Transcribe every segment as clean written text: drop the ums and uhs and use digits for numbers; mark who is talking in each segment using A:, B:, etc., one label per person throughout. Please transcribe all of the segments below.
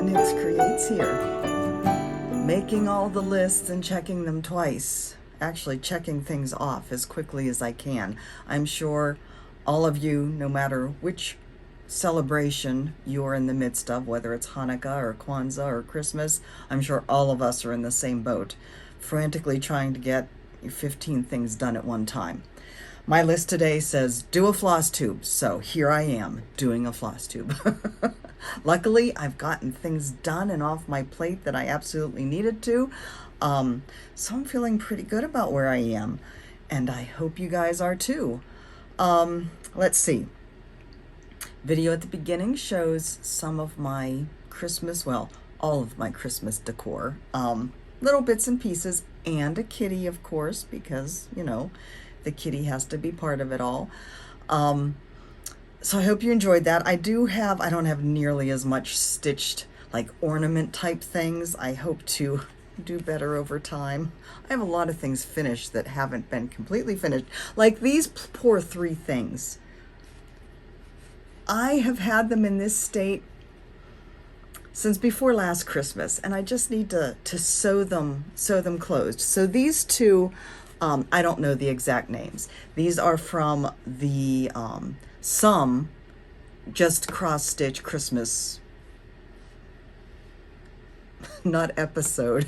A: Knits Creates here, making all the lists and checking them twice, actually checking things off as quickly as I can. I'm sure all of you, no matter which celebration you're in the midst of, whether it's Hanukkah or Kwanzaa or Christmas, I'm sure all of us are in the same boat, frantically trying to get 15 things done at one time. My list today says do a floss tube, so here I am doing a floss tube. Luckily, I've gotten things done and off my plate that I absolutely needed to, so I'm feeling pretty good about where I am, and I hope you guys are too. Let's see. Video at the beginning shows some of my Christmas, well, all of my Christmas decor, little bits and pieces, and a kitty, of course, because, you know, the kitty has to be part of it all. So I hope you enjoyed that. I don't have nearly as much stitched, like ornament type things. I hope to do better over time. I have a lot of things finished that haven't been completely finished. Like these poor 3 things. I have had them in this state since before last Christmas, and I just need to sew them closed. So these 2, I don't know the exact names. These are from the some just cross-stitch Christmas, not episode,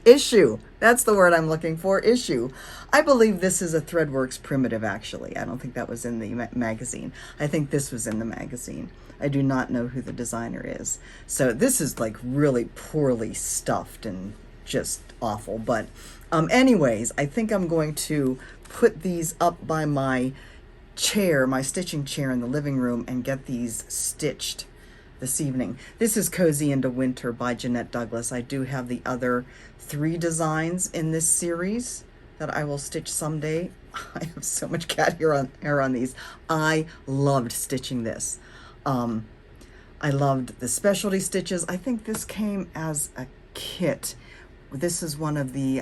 A: issue. That's the word I'm looking for, issue. I believe this is a Threadworks primitive, actually. I don't think that was in the magazine. I think this was in the magazine. I do not know who the designer is. So this is like really poorly stuffed and just awful. But anyways, I think I'm going to put these up by my chair, my stitching chair in the living room, and get these stitched this evening. This is Cozy into Winter by Jeanette Douglas. I do have the other 3 designs in this series that I will stitch someday. I have so much cat hair on these. I loved stitching this. I loved the specialty stitches. I think this came as a kit. This is one of the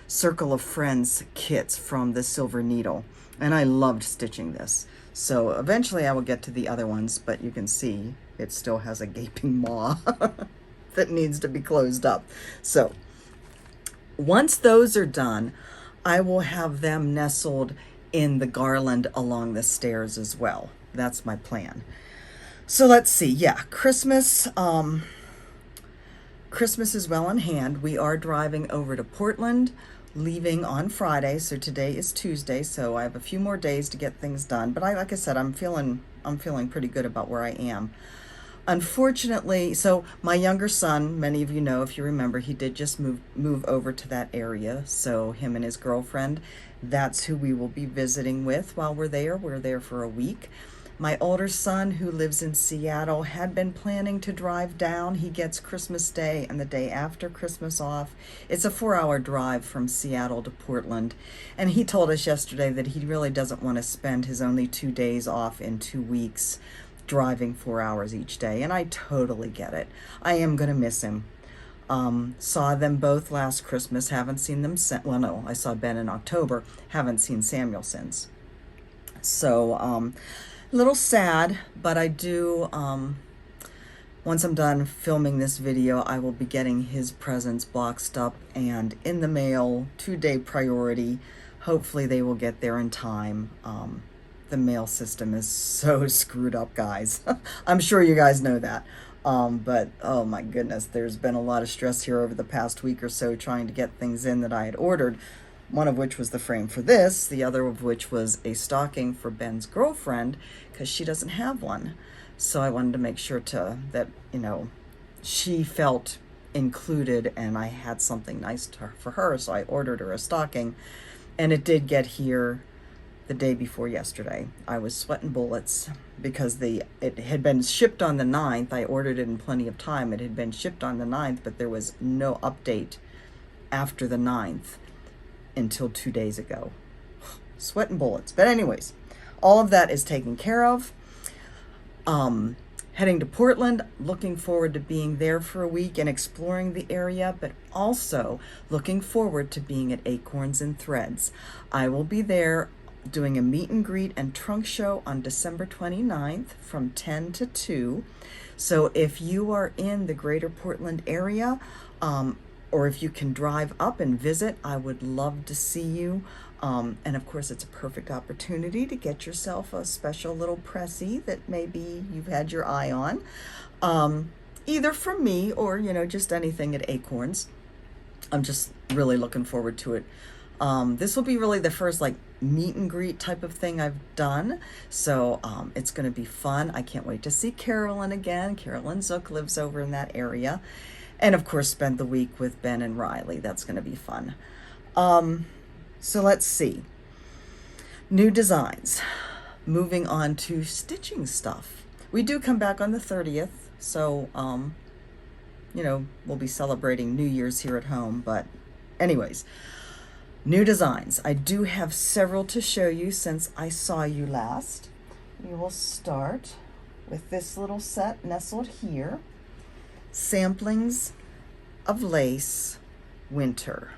A: Circle of Friends kits from the Silver Needle, and I loved stitching this. So eventually I will get to the other ones, but you can see it still has a gaping maw that needs to be closed up. So once those are done, I will have them nestled in the garland along the stairs as well. That's my plan. So let's see. Yeah, Christmas is well in hand. We are driving over to Portland, leaving on Friday. So today is Tuesday, so I have a few more days to get things done. But like I said, I'm feeling pretty good about where I am. Unfortunately, so my younger son, many of you know, if you remember, he did just move over to that area. So him and his girlfriend, that's who we will be visiting with while we're there. We're there for a week. My older son, who lives in Seattle, had been planning to drive down. He gets Christmas Day and the day after Christmas off. It's a 4-hour drive from Seattle to Portland. And he told us yesterday that he really doesn't want to spend his only 2 days off in 2 weeks driving 4 hours each day. And I totally get it. I am going to miss him. Saw them both last Christmas. Haven't seen them since. Well, no, I saw Ben in October. Haven't seen Samuel since. So, a little sad, but I do, once I'm done filming this video, I will be getting his presents boxed up and in the mail, 2-day priority. Hopefully they will get there in time. The mail system is so screwed up, guys. I'm sure you guys know that. But oh my goodness, there's been a lot of stress here over the past week or so trying to get things in that I had ordered. One of which was the frame for this, the other of which was a stocking for Ben's girlfriend, because she doesn't have one. So I wanted to make sure that, you know, she felt included and I had something nice for her. So I ordered her a stocking, and it did get here the day before yesterday. I was sweating bullets because it had been shipped on the 9th. I ordered it in plenty of time. It had been shipped on the 9th, but there was no update after the 9th. Until 2 days ago. Sweating bullets. But anyways, all of that is taken care of. Heading to Portland, looking forward to being there for a week and exploring the area, but also looking forward to being at Acorns and Threads. I will be there doing a meet and greet and trunk show on December 29th from 10 to 2. So if you are in the greater Portland area, or if you can drive up and visit, I would love to see you. And of course, it's a perfect opportunity to get yourself a special little pressy that maybe you've had your eye on, either from me or, just anything at Acorns. I'm just really looking forward to it. This will be really the first meet and greet type of thing I've done. So it's going to be fun. I can't wait to see Carolyn again. Carolyn Zook lives over in that area. And of course, spend the week with Ben and Riley. That's going to be fun. So let's see. New designs. Moving on to stitching stuff. We do come back on the 30th. So, we'll be celebrating New Year's here at home. But anyways, new designs. I do have several to show you since I saw you last. We will start with this little set nestled here. Samplings of Lace Winter.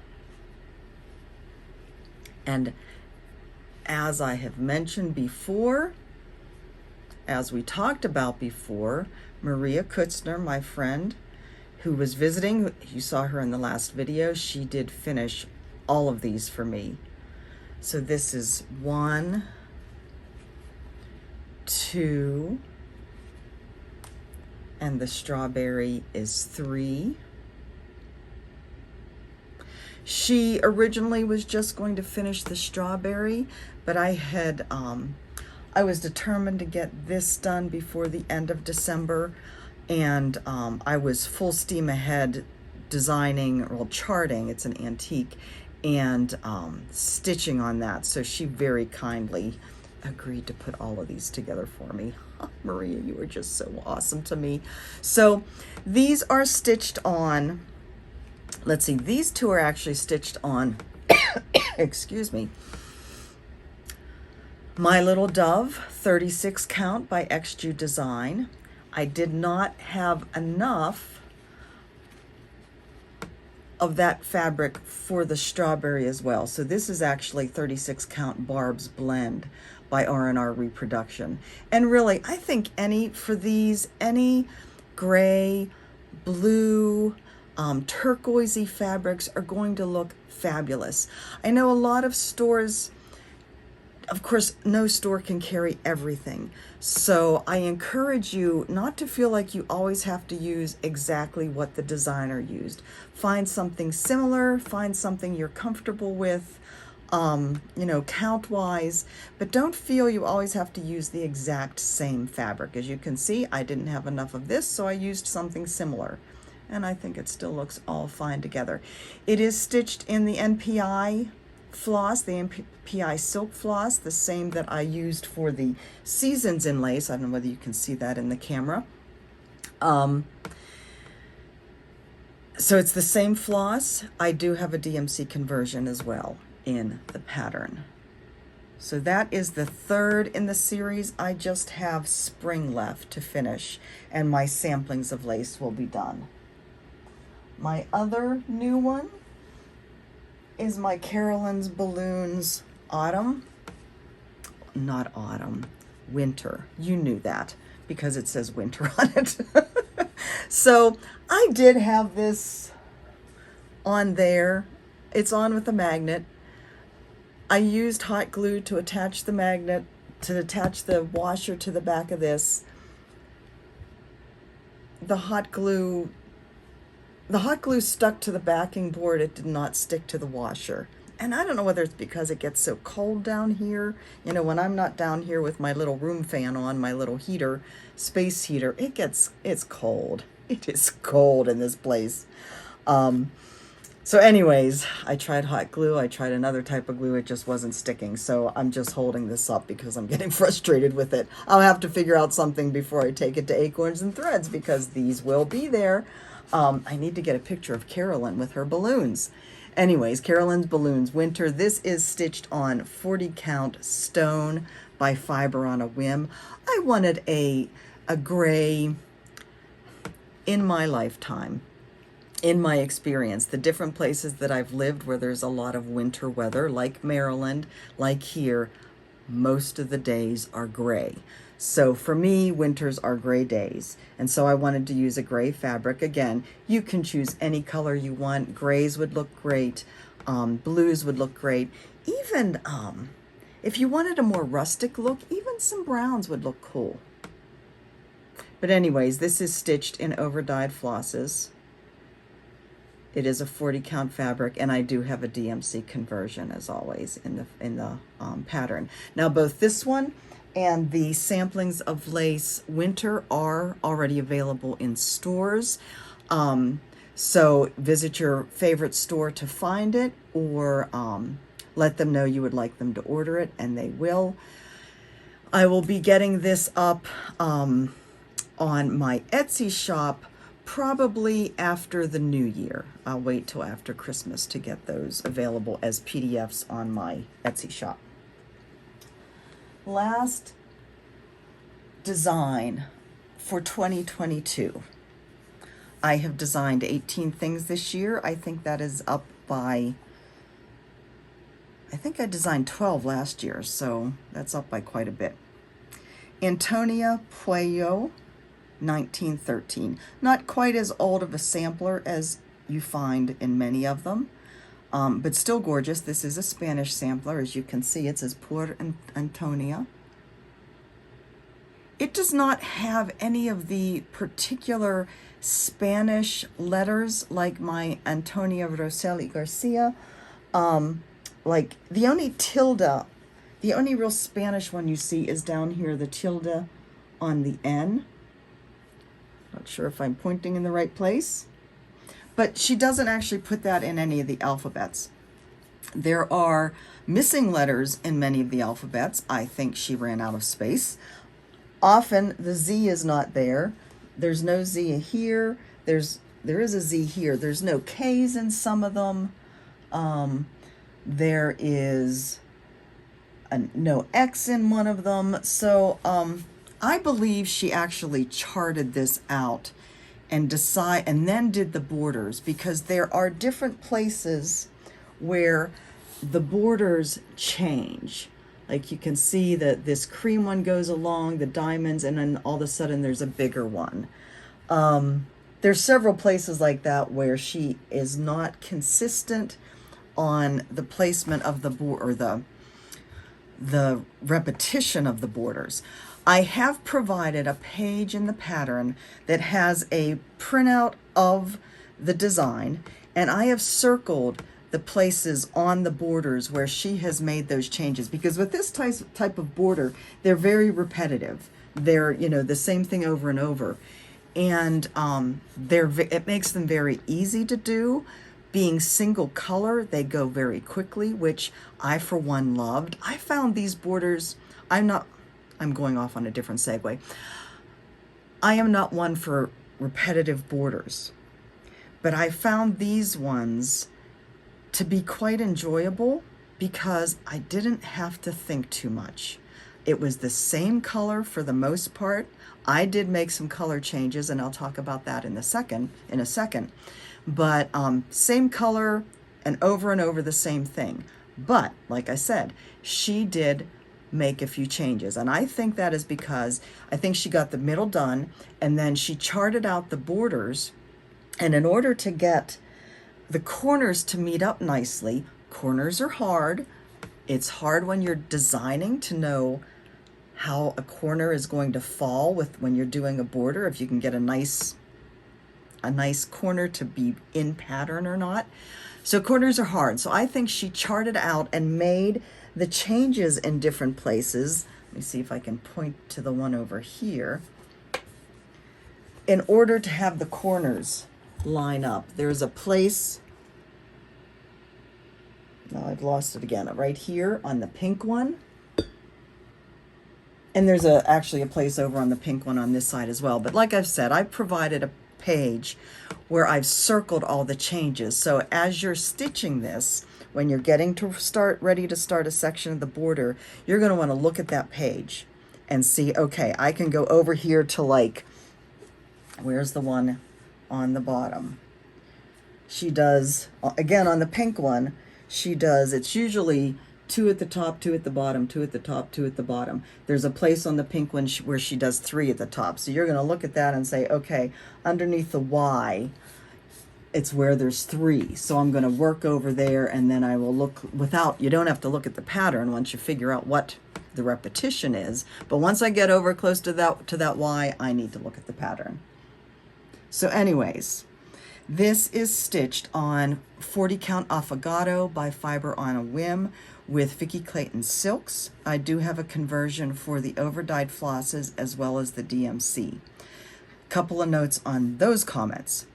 A: And as I have mentioned before, as we talked about before, Maria Kutzner, my friend, who was visiting, you saw her in the last video, she did finish all of these for me. So this is 1, 2, and the strawberry is 3. She originally was just going to finish the strawberry, but I was determined to get this done before the end of December, and I was full steam ahead designing, or charting, it's an antique, and stitching on that. So she very kindly agreed to put all of these together for me. Maria, you were just so awesome to me. So these are stitched on, let's see, these two are actually stitched on, excuse me, My Little Dove 36 count by XJU Design. I did not have enough of that fabric for the strawberry as well. So this is actually 36 count Barb's Blend by R&R Reproduction. And really, I think any gray, blue, turquoisey fabrics are going to look fabulous. I know a lot of stores, of course, no store can carry everything. So I encourage you not to feel like you always have to use exactly what the designer used. Find something similar, find something you're comfortable with, count-wise, but don't feel you always have to use the exact same fabric. As you can see, I didn't have enough of this, so I used something similar. And I think it still looks all fine together. It is stitched in the NPI floss, the NPI silk floss, the same that I used for the Seasons in Lace. I don't know whether you can see that in the camera. So it's the same floss. I do have a DMC conversion as well in the pattern. So that is the third in the series. I just have spring left to finish, and my samplings of lace will be done. My other new one is my Carolyn's Balloons Autumn. Not autumn, winter. You knew that because it says winter on it. So I did have this on there. It's on with a magnet. I used hot glue to attach the magnet, to attach the washer to the back of this. The hot glue stuck to the backing board. It did not stick to the washer. And I don't know whether it's because it gets so cold down here. When I'm not down here with my little room fan on, my little heater, space heater, it's cold. It is cold in this place. So anyways, I tried hot glue. I tried another type of glue. It just wasn't sticking. So I'm just holding this up because I'm getting frustrated with it. I'll have to figure out something before I take it to Acorns and Threads, because these will be there. I need to get a picture of Carolyn with her balloons. Anyways, Carolyn's Balloons Winter. This is stitched on 40 count stone by Fiber on a Whim. I wanted a gray, in my lifetime, in my experience, the different places that I've lived where there's a lot of winter weather, like Maryland, like here, most of the days are gray. So for me, winters are gray days. And so I wanted to use a gray fabric. Again, you can choose any color you want. Grays would look great. Blues would look great. Even if you wanted a more rustic look, even some browns would look cool. But anyways, this is stitched in over-dyed flosses. It is a 40 count fabric, and I do have a DMC conversion as always in the pattern. Now both this one and the samplings of lace winter are already available in stores. So visit your favorite store to find it, or let them know you would like them to order it, and they will. I will be getting this up on my Etsy shop probably after the new year. I'll wait till after Christmas to get those available as PDFs on my Etsy shop. Last design for 2022. I have designed 18 things this year. I think that is up by, I think I designed 12 last year, so that's up by quite a bit. Antonia Puello, 1913. Not quite as old of a sampler as you find in many of them, but still gorgeous. This is a Spanish sampler. As you can see, it says Por Antonia. It does not have any of the particular Spanish letters like my Antonia Roseli Garcia. Like the only tilde, the only real Spanish one you see is down here, the tilde on the N. Not sure if I'm pointing in the right place, but she doesn't actually put that in any of the alphabets. There are missing letters in many of the alphabets. I think she ran out of space. Often the Z is not there. There's no Z here. There is a Z here. There's no K's in some of them. There is no X in one of them. So I believe she actually charted this out and then did the borders, because there are different places where the borders change. Like you can see that this cream one goes along the diamonds, and then all of a sudden there's a bigger one. There's several places like that where she is not consistent on the placement of the border, or the repetition of the borders. I have provided a page in the pattern that has a printout of the design, and I have circled the places on the borders where she has made those changes, because with this type of border, they're very repetitive. They're, you know, the same thing over and over, and it makes them very easy to do. Being single color, they go very quickly, which I for one loved. I found these borders, I'm going off on a different segue. I am not one for repetitive borders, but I found these ones to be quite enjoyable because I didn't have to think too much. It was the same color for the most part. I did make some color changes, and I'll talk about that in a second. But same color and over the same thing. But like I said, she did make a few changes, and I think that is because I think she got the middle done, and then she charted out the borders, and in order to get the corners to meet up nicely, corners are hard. It's hard when you're designing to know how a corner is going to fall when you're doing a border, if you can get a nice corner to be in pattern or not. So corners are hard. So I think she charted out and made the changes in different places. Let me see if I can point to the one over here. In order to have the corners line up, there's a place, now I've lost it again, right here on the pink one. And there's actually a place over on the pink one on this side as well. But like I've said, I provided a page where I've circled all the changes. So as you're stitching this, when you're getting to ready to start a section of the border, you're going to want to look at that page and see, okay, I can go over here to, like, where's the one on the bottom? She does, again, on the pink one, she does, it's usually 2 at the top, 2 at the bottom, 2 at the top, 2 at the bottom. There's a place on the pink one where she does 3 at the top. So you're going to look at that and say, okay, underneath the Y, it's where there's 3. So I'm going to work over there, and then I will look without, you don't have to look at the pattern once you figure out what the repetition is. But once I get over close to that Y, I need to look at the pattern. So anyways, this is stitched on 40 count affogato by Fiber on a Whim with Vicki Clayton silks. I do have a conversion for the overdyed flosses as well as the DMC. Couple of notes on those comments.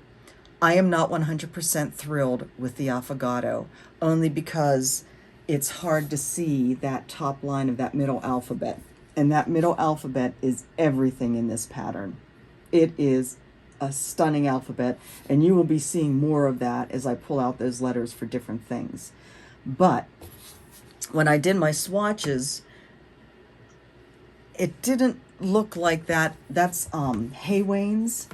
A: I am not 100% thrilled with the affogato, only because it's hard to see that top line of that middle alphabet. And that middle alphabet is everything in this pattern. It is a stunning alphabet, and you will be seeing more of that as I pull out those letters for different things. But when I did my swatches, it didn't look like that. That's Haywain's,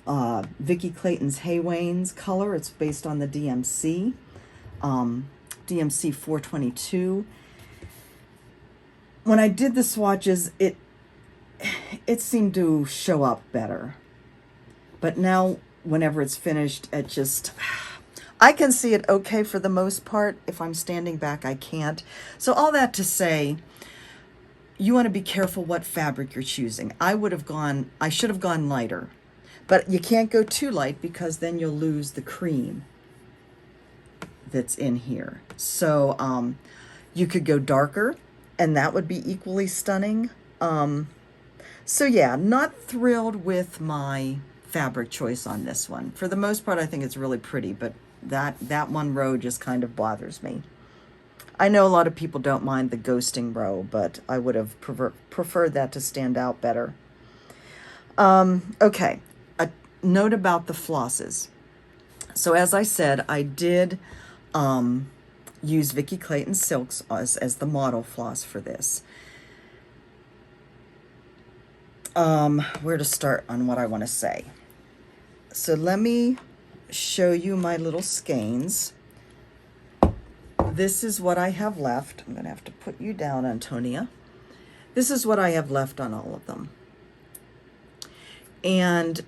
A: Vicki Clayton's Haywain's color. It's based on the DMC, DMC 422. When I did the swatches, it seemed to show up better. But now, whenever it's finished, it just, I can see it okay for the most part. If I'm standing back, I can't. So all that to say, you want to be careful what fabric you're choosing. I should have gone lighter. But you can't go too light because then you'll lose the cream that's in here. So you could go darker, and that would be equally stunning. So yeah, not thrilled with my fabric choice on this one. For the most part, I think it's really pretty, but that one row just kind of bothers me. I know a lot of people don't mind the ghosting row, but I would have preferred that to stand out better. Okay, a note about the flosses. So as I said, I did use Vicki Clayton silks as the model floss for this. Where to start on what I want to say. So let me show you my little skeins. This is what I have left. I'm going to have to put you down, Antonia. This is what I have left on all of them. And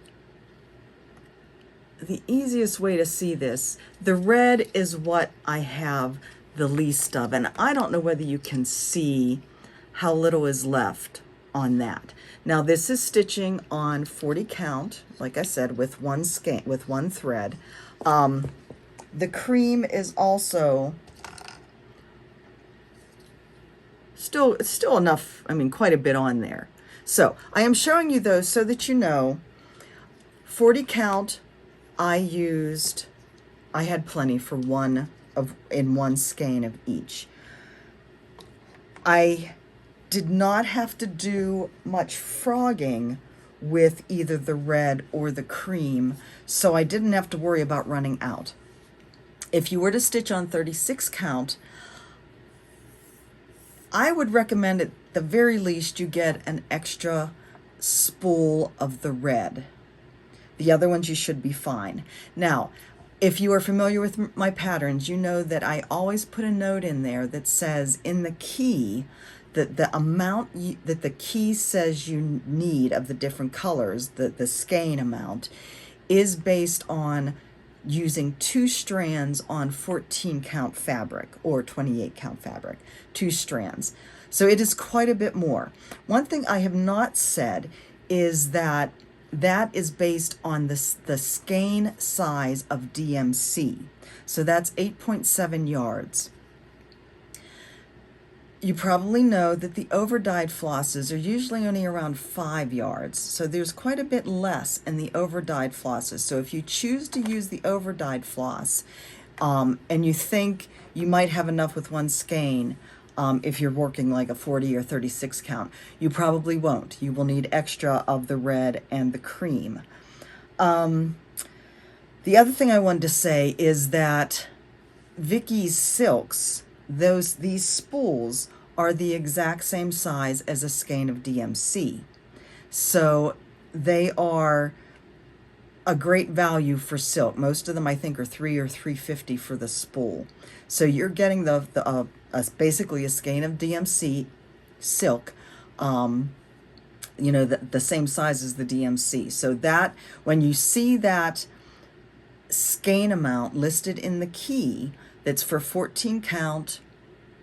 A: the easiest way to see this, the red is what I have the least of. And I don't know whether you can see how little is left on that. Now this is stitching on 40 count, like I said, with one skein, with one thread. The cream is also it's still enough, I mean, quite a bit on there. So I am showing you those so that you know, 40 count, I had plenty for in one skein of each. I did not have to do much frogging with either the red or the cream, so I didn't have to worry about running out. If you were to stitch on 36 count, I would recommend at the very least you get an extra spool of the red. The other ones you should be fine. Now, if you are familiar with my patterns, you know that I always put a note in there that says in the key, that the amount that the key says you need of the different colors, the skein amount, is based on using 2 strands on 14 count fabric or 28 count fabric, 2 strands. So it is quite a bit more. One thing I have not said is that is based on the skein size of DMC. So that's 8.7 yards. You probably know that the overdyed flosses are usually only around 5 yards, so there's quite a bit less in the overdyed flosses. So if you choose to use the overdyed floss, and you think you might have enough with one skein, if you're working like a 40 or 36 count, you probably won't. You will need extra of the red and the cream. The other thing I wanted to say is that Vicki's silks, these spools are the exact same size as a skein of DMC. So they are a great value for silk. Most of them I think are $3 or $3.50 for the spool. So you're getting basically a skein of DMC silk, the same size as the DMC. So that when you see that skein amount listed in the key, that's for 14 count,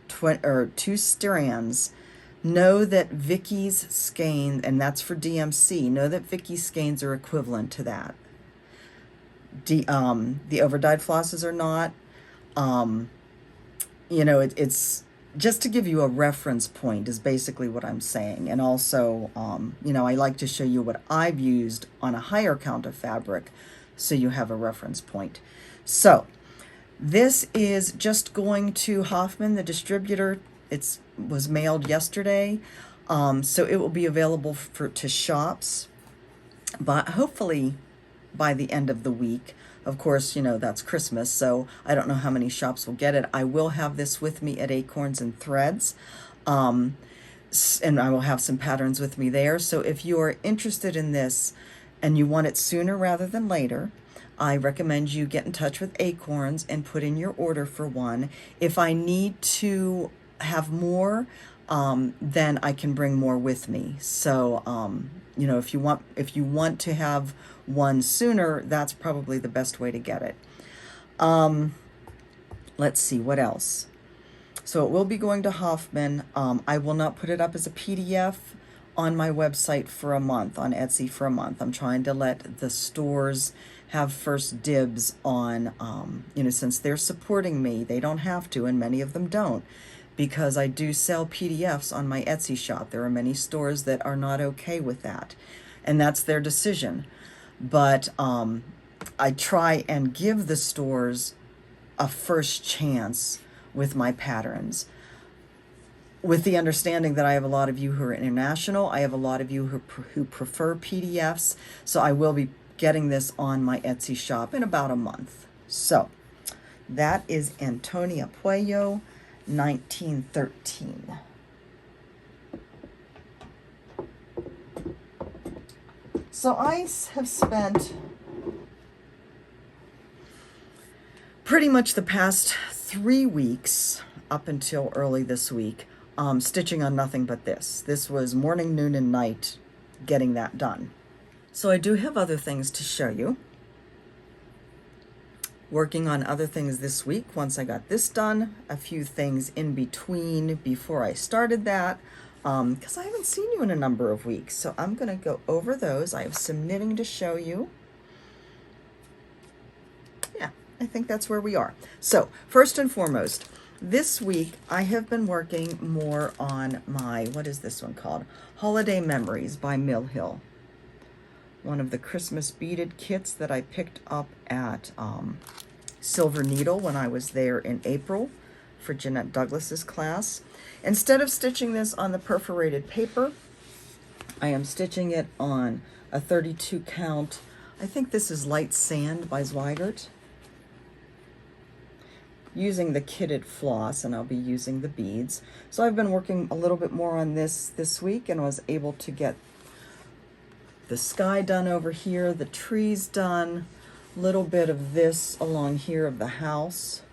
A: 2 strands. Know that Vicky's skein, and that's for DMC. Know that Vicky's skeins are equivalent to that. The overdyed flosses are not. It's just to give you a reference point is basically what I'm saying. And also, I like to show you what I've used on a higher count of fabric so you have a reference point. So this is just going to Hoffman, the distributor. It was mailed yesterday, so it will be available to shops, but hopefully by the end of the week. Of course, that's Christmas, so I don't know how many shops will get it. I will have this with me at Acorns and Threads, and I will have some patterns with me there. So if you are interested in this and you want it sooner rather than later, I recommend you get in touch with Acorns and put in your order for one. If I need to have more, then I can bring more with me. So, if you want to have one sooner, that's probably the best way to get it. Let's see, what else? So it will be going to Hoffman. I will not put it up as a PDF on my website for a month, on Etsy for a month. I'm trying to let the stores have first dibs on, since they're supporting me, they don't have to, and many of them don't, because I do sell PDFs on my Etsy shop. There are many stores that are not okay with that, and that's their decision. But I try and give the stores a first chance with my patterns, with the understanding that I have a lot of you who are international. I have a lot of you who prefer PDFs, so I will be getting this on my Etsy shop in about a month. So that is Antonia Puello, 1913. So I have spent pretty much the past 3 weeks up until early this week stitching on nothing but this. This was morning, noon, and night getting that done. So I do have other things to show you. Working on other things this week once I got this done. A few things in between before I started that, because I haven't seen you in a number of weeks. So I'm going to go over those. I have some knitting to show you. Yeah, I think that's where we are. So first and foremost, this week I have been working more on my, what is this one called? Holiday Memories by Mill Hill. One of the Christmas beaded kits that I picked up at Silver Needle when I was there in April for Jeanette Douglas's class. Instead of stitching this on the perforated paper, I am stitching it on a 32 count. I think this is Light Sand by Zweigert. Using the kitted floss, and I'll be using the beads. So I've been working a little bit more on this week and was able to get the sky done over here, the trees done, a little bit of this along here of the house.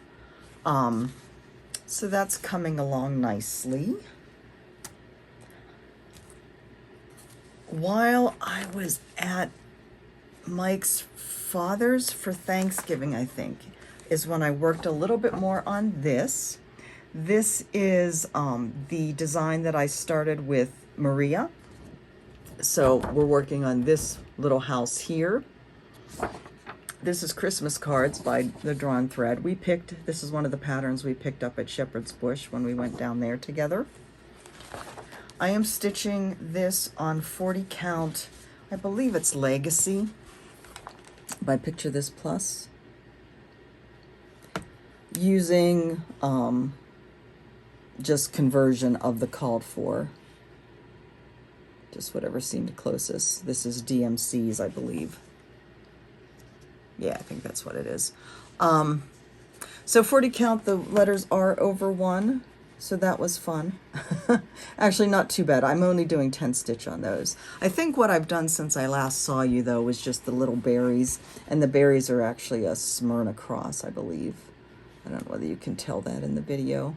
A: So that's coming along nicely. While I was at Mike's father's for Thanksgiving, I think, is when I worked a little bit more on this. This is the design that I started with Maria. So we're working on this little house here. This is Christmas cards by the Drawn Thread. This is one of the patterns we picked up at Shepherd's Bush when we went down there together. I am stitching this on 40 count, I believe it's Legacy by Picture This Plus, using just conversion of the called for. Just whatever seemed closest. This is DMC's, I believe. Yeah, I think that's what it is. So 40 count, the letters are over 1. So that was fun. Actually, not too bad. I'm only doing 10 stitch on those. I think what I've done since I last saw you, though, was just the little berries. And the berries are actually a Smyrna cross, I believe. I don't know whether you can tell that in the video.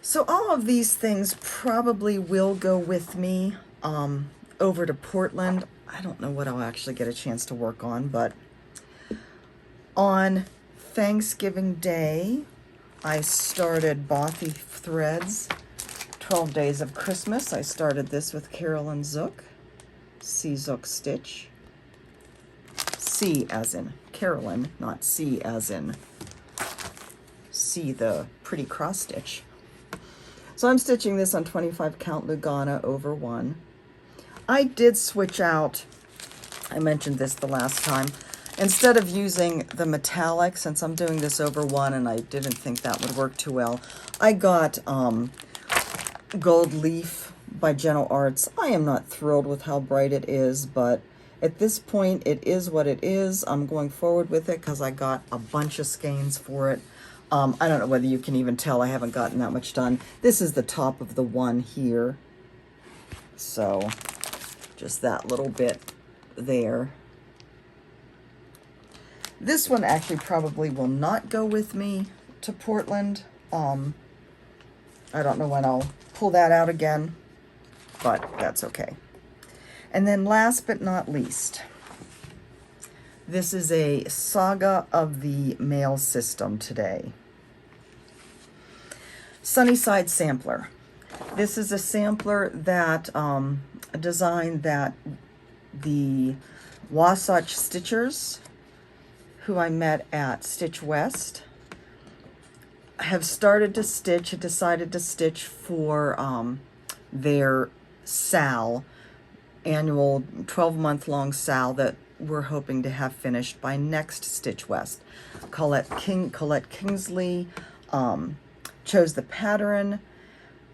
A: So all of these things probably will go with me over to Portland. I don't know what I'll actually get a chance to work on, but on Thanksgiving Day, I started Bothy Threads, 12 Days of Christmas. I started this with Carolyn Zook, C Zook Stitch. C as in Carolyn, not C as in C, the pretty cross stitch. So I'm stitching this on 25 count Lugana over 1. I did switch out, I mentioned this the last time, instead of using the metallic, since I'm doing this over 1 and I didn't think that would work too well, I got Gold Leaf by Gentle Arts. I am not thrilled with how bright it is, but at this point it is what it is. I'm going forward with it because I got a bunch of skeins for it. I don't know whether you can even tell I haven't gotten that much done. This is the top of the one here. So just that little bit there. This one actually probably will not go with me to Portland. I don't know when I'll pull that out again, but that's okay. And then last but not least, this is a Saga of the Mail System today. Sunnyside Sampler. This is a sampler that, a design that the Wasatch Stitchers, who I met at Stitch West, have started to stitch, have decided to stitch for their SAL, annual 12-month-long SAL that we're hoping to have finished by next Stitch West. Colette Kingsley chose the pattern,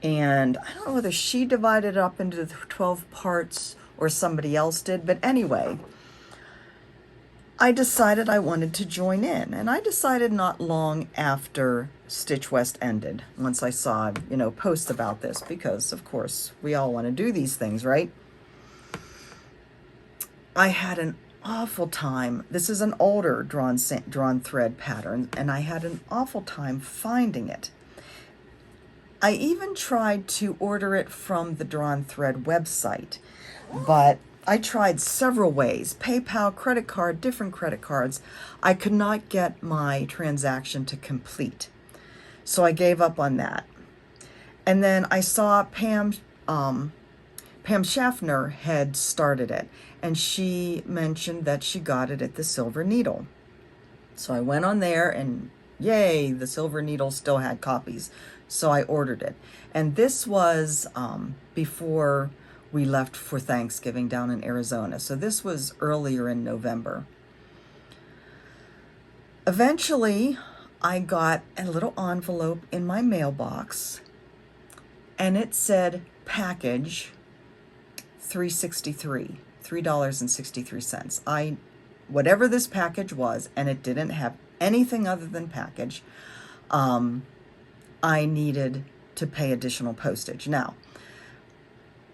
A: and I don't know whether she divided it up into 12 parts or somebody else did, but anyway, I decided I wanted to join in, and I decided not long after Stitch West ended, once I saw, posts about this, because of course we all want to do these things, right? I had an awful time. This is an older drawn thread pattern, and I had an awful time finding it. I even tried to order it from the Drawn Thread website, but I tried several ways, PayPal, credit card, different credit cards. I could not get my transaction to complete, so I gave up on that. And then I saw Pam Schaffner had started it, and she mentioned that she got it at the Silver Needle. So I went on there, and yay, the Silver Needle still had copies. So I ordered it. And this was before we left for Thanksgiving down in Arizona. So this was earlier in November. Eventually, I got a little envelope in my mailbox, and it said package $3.63. Whatever this package was, and it didn't have anything other than package, I needed to pay additional postage. Now,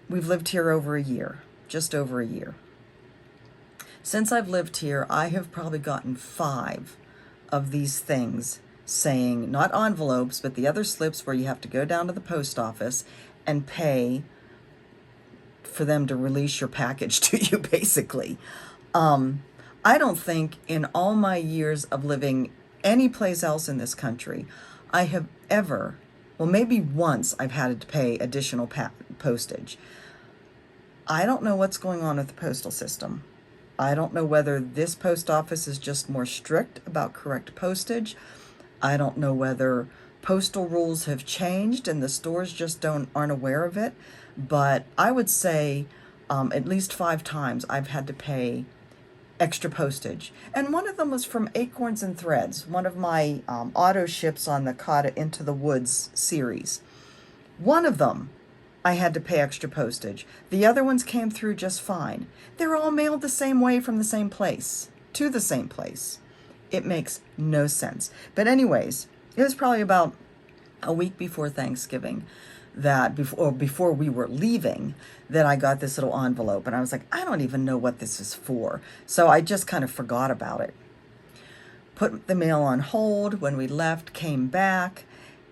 A: we've lived here over a year, just over a year. Since I've lived here, I have probably gotten 5 of these things saying, not envelopes, but the other slips where you have to go down to the post office and pay for them to release your package to you, basically. I don't think in all my years of living any place else in this country, I have ever, well, maybe once I've had to pay additional postage. I don't know what's going on with the postal system. I don't know whether this post office is just more strict about correct postage. I don't know whether postal rules have changed and the stores just aren't aware of it. But I would say at least 5 times I've had to pay extra postage. And one of them was from Acorns and Threads, one of my auto ships on the Caught It Into the Woods series. One of them I had to pay extra postage. The other ones came through just fine. They're all mailed the same way from the same place, to the same place. It makes no sense. But anyways, It was probably about a week before Thanksgiving that before we were leaving that I got this little envelope, and I was like, I don't even know what this is for. So I just kind of forgot about it. Put the mail on hold. When we left, came back,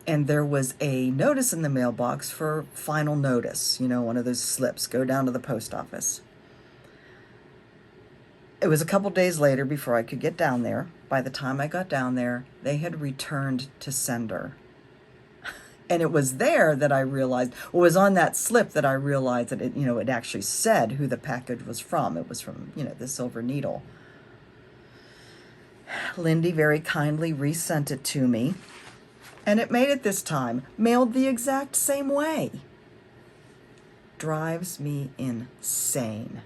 A: and there was a notice in the mailbox for final notice, you know, one of those slips, go down to the post office. It was a couple days later before I could get down there. By the time I got down there, they had returned to sender. And it was there that I realized, it was on that slip that I realized that it, you know, it actually said who the package was from. It was from, you know, the Silver Needle. Lindy very kindly resent it to me, and it made it this time, mailed the exact same way. Drives me insane.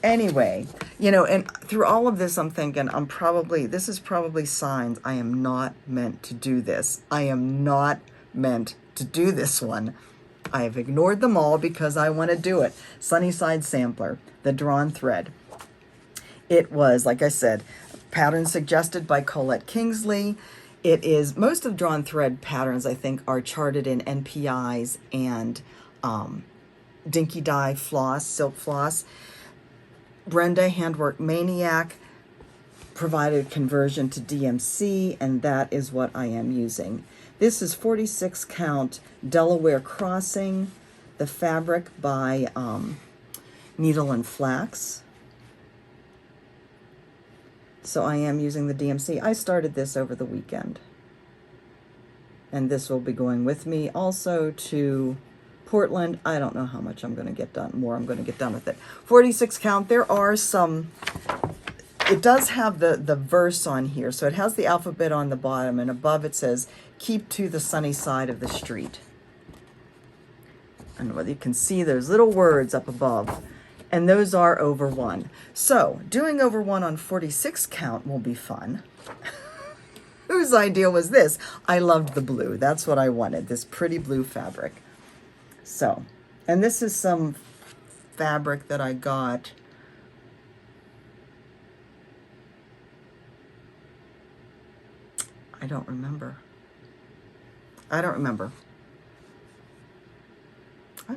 A: Anyway, you know, and through all of this, I'm thinking, this is probably signs I am not meant to do this. I am not meant to do this one. I have ignored them all because I want to do it. Sunnyside Sampler, the drawn thread. It was, like I said, pattern suggested by Colette Kingsley. It is, most of drawn thread patterns, I think, are charted in NPIs and Dinky Dye floss, silk floss. Brenda, Handwork Maniac, provided conversion to DMC, and that is what I am using. This is 46 count Delaware Crossing, the fabric by Needle and Flax. So I am using the DMC. I started this over the weekend. And this will be going with me also to Portland. I don't know how much I'm going to get done, more I'm going to get done with it. 46 count. There are some, it does have the verse on here. So it has the alphabet on the bottom, and above it says, keep to the sunny side of the street. And whether you can see those little words up above. And those are over 1. So doing over 1 on 46 count will be fun. Whose idea was this? I loved the blue. That's what I wanted, this pretty blue fabric. So, and this is some fabric that I got. I don't remember. I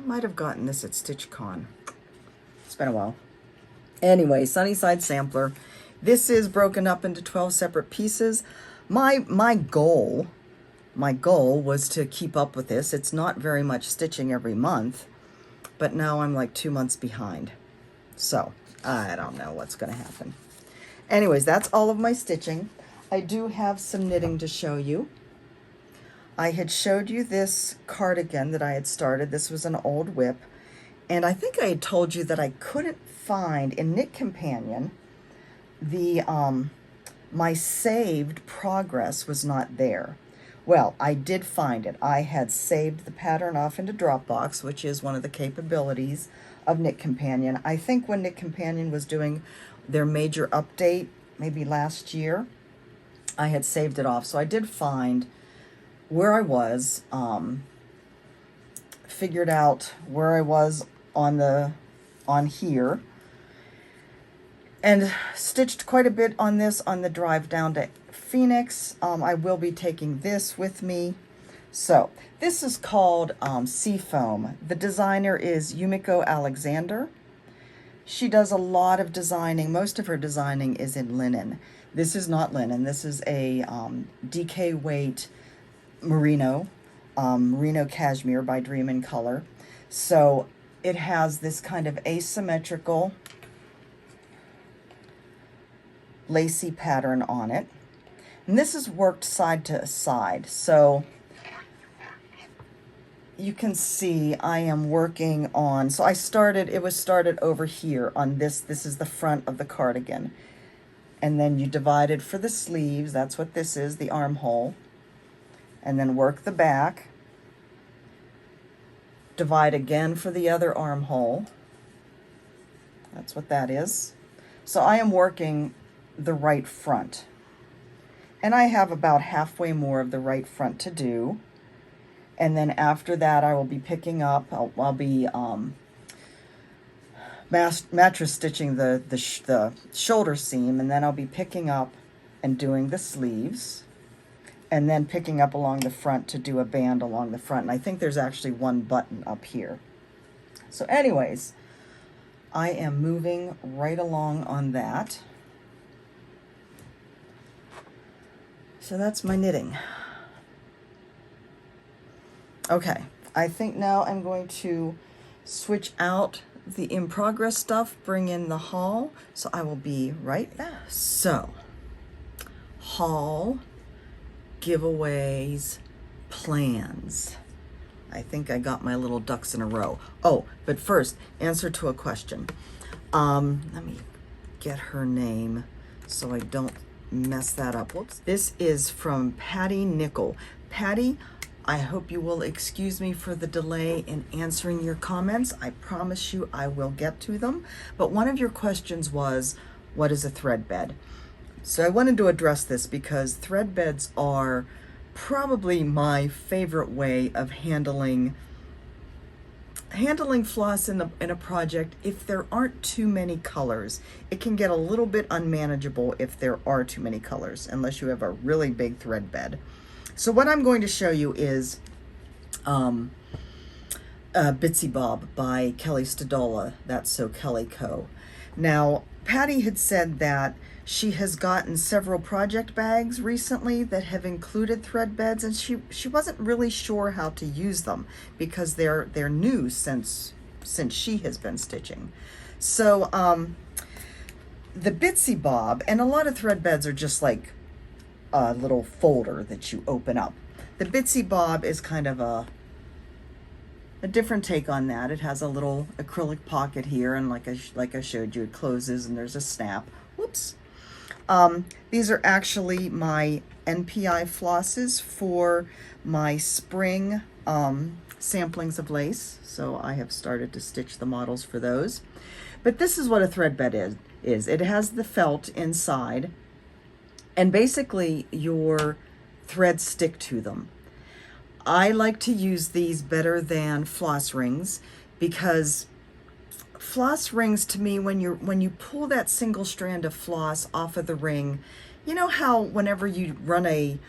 A: might have gotten this at StitchCon. It's been a while. Anyway, Sunnyside Sampler. This is broken up into 12 separate pieces. My goal was to keep up with this. It's not very much stitching every month, but now I'm like 2 months behind. So I don't know what's going to happen. Anyways, that's all of my stitching. I do have some knitting to show you. I had showed you this cardigan that I had started. This was an old whip. And I think I had told you that I couldn't find in Knit Companion, the my saved progress was not there. Well, I did find it. I had saved the pattern off into Dropbox, which is one of the capabilities of Knit Companion. I think when Knit Companion was doing their major update, maybe last year, I had saved it off. So I did find where I was, figured out where I was on here, and stitched quite a bit on this on the drive down to Phoenix. I will be taking this with me. So this is called Seafoam. The designer is Yumiko Alexander. She does a lot of designing. Most of her designing is in linen. This is not linen. This is a DK weight merino, merino cashmere by Dream in Color. So it has this kind of asymmetrical lacy pattern on it. And this is worked side to side. So you can see I am working on, so it was started over here on this. This is the front of the cardigan. And then you divide it for the sleeves. That's what this is, the armhole. And then work the back. Divide again for the other armhole. That's what that is. So I am working the right front. And I have about halfway more of the right front to do. And then after that, I will be picking up, I'll be mattress stitching the shoulder seam, and then I'll be picking up and doing the sleeves. and then picking up along the front to do a band along the front. And I think there's actually one button up here. So anyways, I am moving right along on that. So that's my knitting. Okay, I think now I'm going to switch out the in progress stuff, bring in the haul. So I will be right back. So, haul, giveaways, plans. I think I got my little ducks in a row. Oh, but first, answer to a question. Let me get her name so I don't mess that up. Whoops. This is from Patty Nickel. Patty, I hope you will excuse me for the delay in answering your comments. I promise you I will get to them. But one of your questions was, what is a thread bed? So I wanted to address this because thread beds are probably my favorite way of handling floss in a project. If there aren't too many colors, it can get a little bit unmanageable if there are too many colors, unless you have a really big thread bed. So what I'm going to show you is Bitsy Bob by Kelly Stadola. That's So Kelly Co. Now, Patty had said that she has gotten several project bags recently that have included thread beds, and she wasn't really sure how to use them because they're new since she has been stitching. So the Bitsy Bob, and a lot of thread beds are just like a little folder that you open up. The Bitsy Bob is kind of a different take on that. It has a little acrylic pocket here, and like I showed you, it closes and there's a snap. Whoops. These are actually my NPI flosses for my spring samplings of lace. So I have started to stitch the models for those. But this is what a thread bed is. It has the felt inside, and basically your threads stick to them. I like to use these better than floss rings because floss rings, to me, when you pull that single strand of floss off of the ring, you know how whenever you run a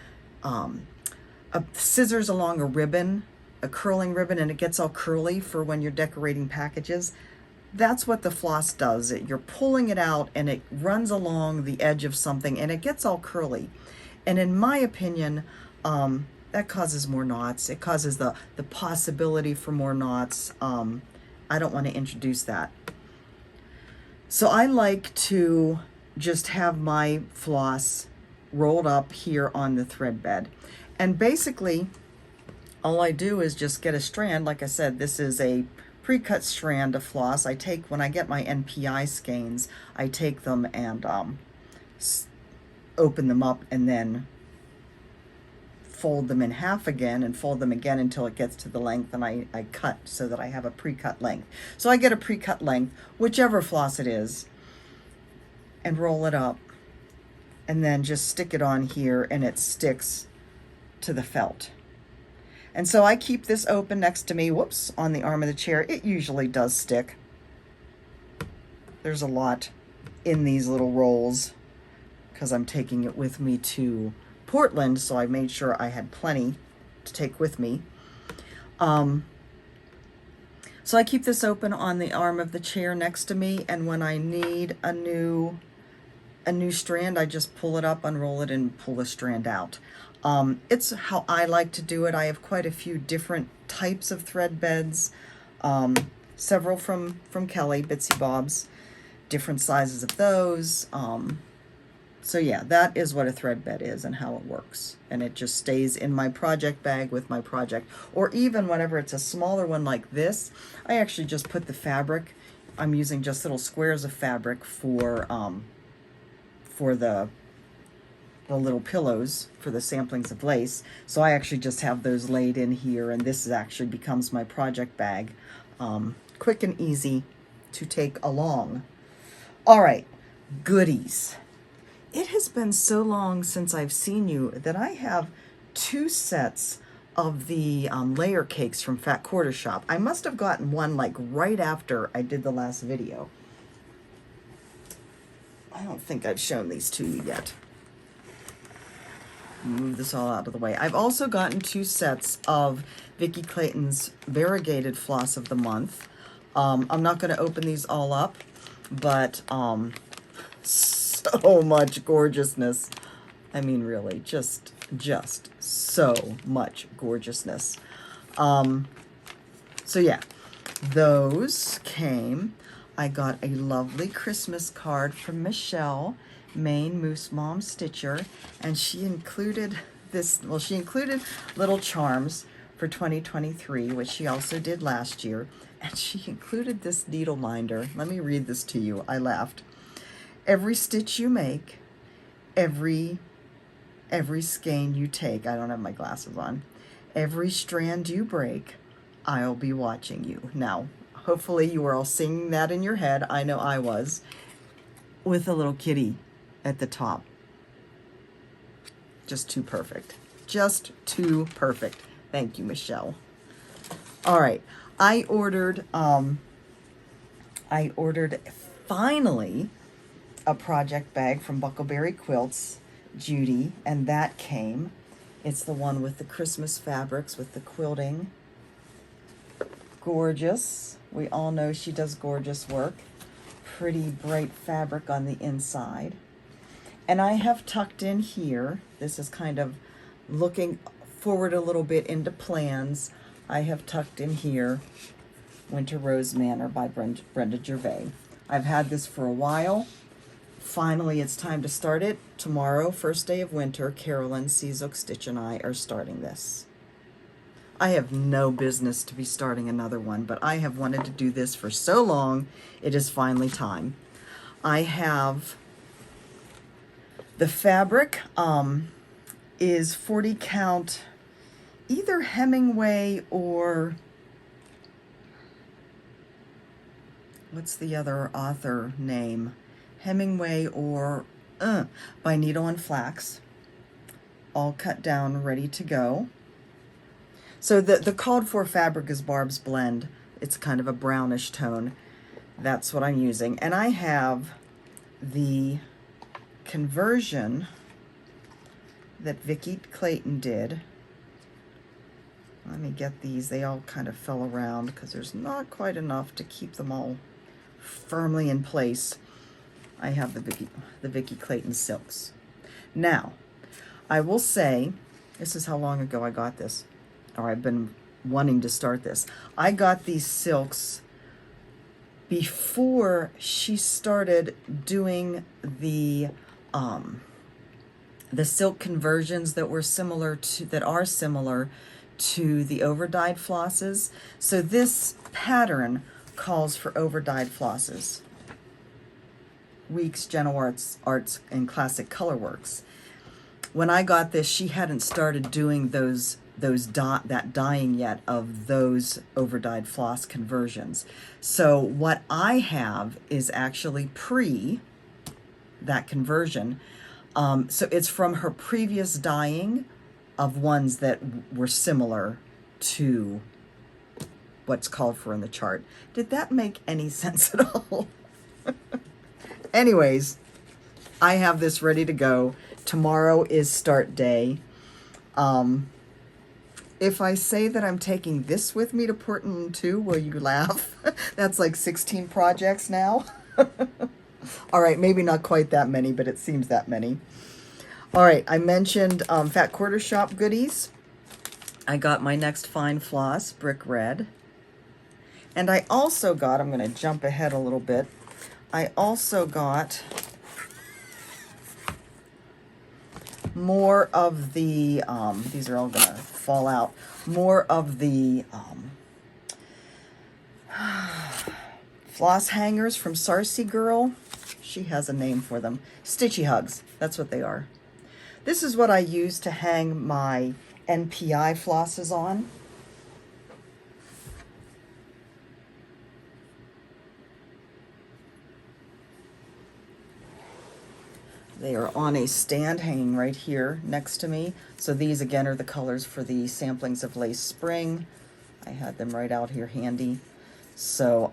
A: scissors along a ribbon, a curling ribbon, and it gets all curly for when you're decorating packages? That's what the floss does. You're pulling it out and it runs along the edge of something and it gets all curly. And in my opinion, that causes more knots. It causes the possibility for more knots. I don't want to introduce that. So I like to just have my floss rolled up here on the thread bed. And basically, all I do is just get a strand. Like I said, this is a pre-cut strand of floss. I take, when I get my NPI skeins, I take them and open them up and then fold them in half again and fold them again until it gets to the length, and I cut so that I have a pre-cut length. So I get a pre-cut length, whichever floss it is, and roll it up and then just stick it on here and it sticks to the felt. And so I keep this open next to me, whoops, on the arm of the chair. It usually does stick. There's a lot in these little rolls because I'm taking it with me to Portland, so I made sure I had plenty to take with me. So I keep this open on the arm of the chair next to me, and when I need a new strand, I just pull it up, unroll it, and pull the strand out. It's how I like to do it. I have quite a few different types of thread beds, several from Kelly, Bitsy Bob's, different sizes of those. So yeah, that is what a thread bed is and how it works. And it just stays in my project bag with my project. Or even whenever it's a smaller one like this, I actually just put the fabric. I'm using just little squares of fabric for the little pillows for the samplings of lace. So I actually just have those laid in here, and this actually becomes my project bag. Quick and easy to take along. All right, goodies. It has been so long since I've seen you that I have 2 sets of the layer cakes from Fat Quarter Shop. I must have gotten one like right after I did the last video. I don't think I've shown these to you yet. move this all out of the way. I've also gotten 2 sets of Vicki Clayton's variegated floss of the month. I'm not going to open these all up, but so much gorgeousness. I mean, really, just so much gorgeousness. So yeah, those came. I got a lovely Christmas card from Michelle, Maine Moose Mom Stitcher, and she included this, well, she included little charms for 2023, which she also did last year, and she included this needle minder. Let me read this to you. I laughed. Every stitch you make, every skein you take, I don't have my glasses on, every strand you break, I'll be watching you. Now, hopefully you were all singing that in your head. I know I was, with a little kitty at the top. Just too perfect. Just too perfect. Thank you, Michelle. All right, I ordered finally a project bag from Buckleberry Quilts, Judy, and that came. It's the one with the Christmas fabrics with the quilting. Gorgeous. We all know she does gorgeous work. Pretty bright fabric on the inside. And I have tucked in here, this is kind of looking forward a little bit into plans. I have tucked in here Winter Rose Manor by Brenda Gervais. I've had this for a while. Finally, it's time to start it. Tomorrow, first day of winter, Carolyn, Seazook Stitch, and I are starting this. I have no business to be starting another one, but I have wanted to do this for so long, it is finally time. I have the fabric is 40 count, either Hemingway or what's the other author name? Hemingway or by Needle and Flax, all cut down, ready to go. So the called for fabric is Barb's Blend. It's kind of a brownish tone. That's what I'm using. And I have the conversion that Vicki Clayton did. Let me get these. They all kind of fell around because there's not quite enough to keep them all firmly in place. I have the Vicki Clayton silks. Now, I will say, this is how long ago I got this, or I've been wanting to start this. I got these silks before she started doing the silk conversions that are similar to the over-dyed flosses. So this pattern calls for over-dyed flosses. Weeks, Gentle Arts, and Classic Colorworks. When I got this, she hadn't started doing that dyeing yet of those over-dyed floss conversions. So what I have is actually pre that conversion. So it's from her previous dyeing of ones that were similar to what's called for in the chart. Did that make any sense at all? Anyways, I have this ready to go. Tomorrow is start day. If I say that I'm taking this with me to Portland too, will you laugh? That's like 16 projects now. All right, maybe not quite that many, but it seems that many. All right, I mentioned Fat Quarter Shop goodies. I got my next fine floss, Brick Red. And I also got, I'm going to jump ahead a little bit, I also got more of the, these are all going to fall out, more of the floss hangers from Sarcy Girl. She has a name for them. Stitchy Hugs, that's what they are. This is what I use to hang my NPI flosses on. They are on a stand hanging right here next to me. So these again are the colors for the samplings of Lace Spring. I had them right out here handy. So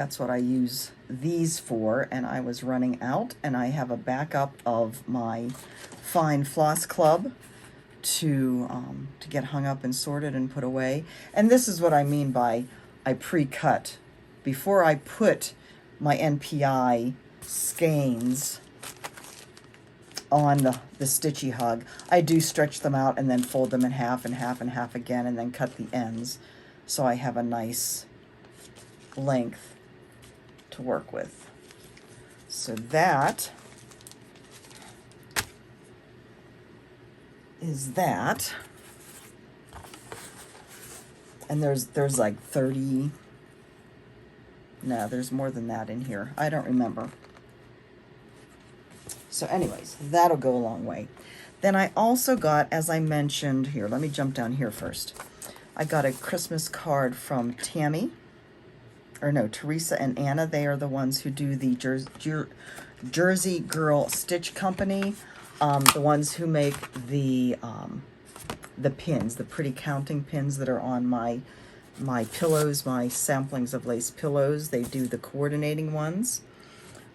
A: That's what I use these for, and I was running out, and I have a backup of my fine floss club to get hung up and sorted and put away. And this is what I mean by I pre-cut. Before I put my NPI skeins on the stitchy hug, I do stretch them out and then fold them in half and half and half again, and then cut the ends so I have a nice length to work with. So that is that. And there's like 30, no, there's more than that in here. I don't remember. So anyways, that'll go a long way. Then I also got, as I mentioned, here, let me jump down here first. I got a Christmas card from Tammy, or no, Teresa and Anna. They are the ones who do the Jersey Girl Stitch Company, the ones who make the pins, the pretty counting pins that are on my pillows, my samplings of lace pillows. They do the coordinating ones.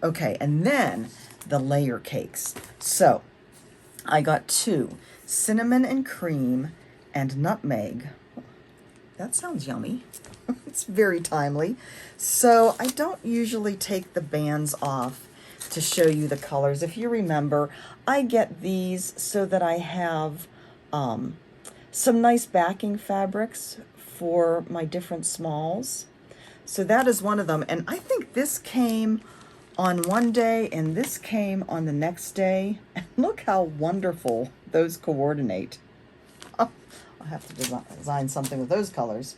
A: Okay, and then the layer cakes. So I got 2, cinnamon and cream and nutmeg. That sounds yummy. It's very timely. So I don't usually take the bands off to show you the colors. If you remember, I get these so that I have some nice backing fabrics for my different smalls. So that is one of them. And I think this came on one day and this came on the next day. And look how wonderful those coordinate. Oh, I'll have to design something with those colors.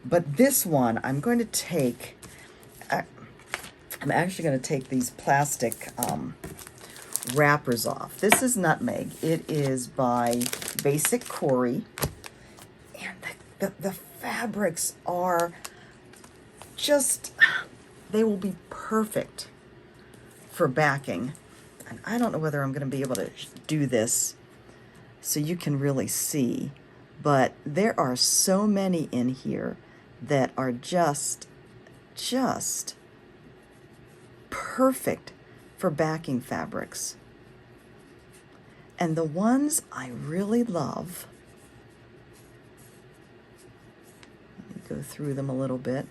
A: But this one, I'm going to take, I'm actually going to take these plastic wrappers off. This is nutmeg. It is by Basic Corey. And the fabrics are just, they will be perfect for backing. And I don't know whether I'm going to be able to do this so you can really see, but there are so many in here that are just perfect for backing fabrics. And the ones I really love, let me go through them a little bit.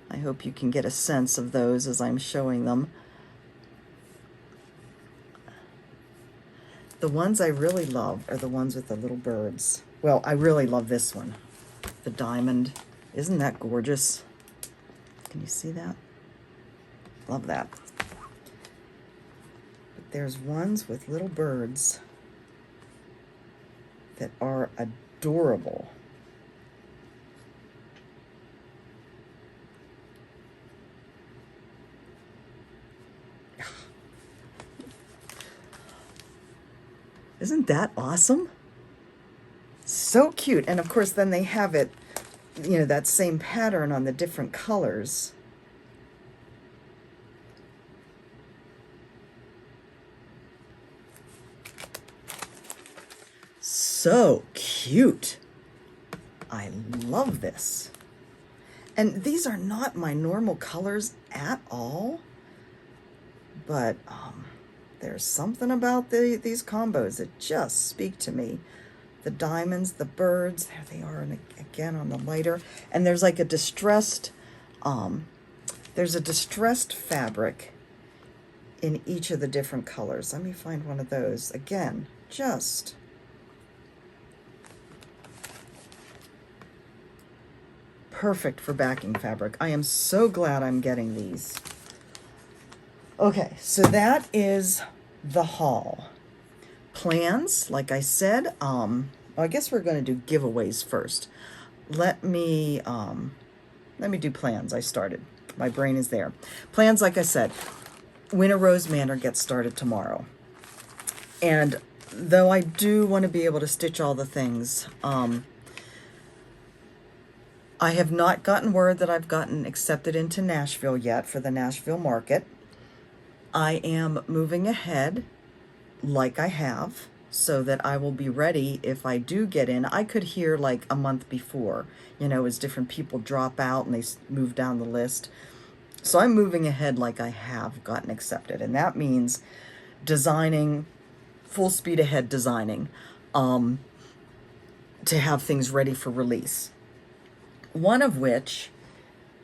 A: I hope you can get a sense of those as I'm showing them. The ones I really love are the ones with the little birds. Well, I really love this one, the diamond. Isn't that gorgeous? Can you see that? Love that. But there's ones with little birds that are adorable. Isn't that awesome? So cute. And of course, then they have it, you know, that same pattern on the different colors. So cute. I love this. And these are not my normal colors at all, but there's something about these combos that just speak to me. The diamonds, the birds, there they are, and again on the lighter. And there's like a distressed, there's a distressed fabric in each of the different colors. Let me find one of those. Again, just perfect for backing fabric. I am so glad I'm getting these. Okay, so that is the haul. Plans, like I said, well, I guess we're going to do giveaways first. Let me do plans. I started. My brain is there. Plans, like I said, Winter Rose Manor gets started tomorrow. And though I do want to be able to stitch all the things, I have not gotten word that I've gotten accepted into Nashville yet for the Nashville market. I am moving ahead like I have so that I will be ready if I do get in. I could hear like a month before, you know, as different people drop out and they move down the list. So I'm moving ahead like I have gotten accepted. And that means designing, full speed ahead designing, to have things ready for release. One of which,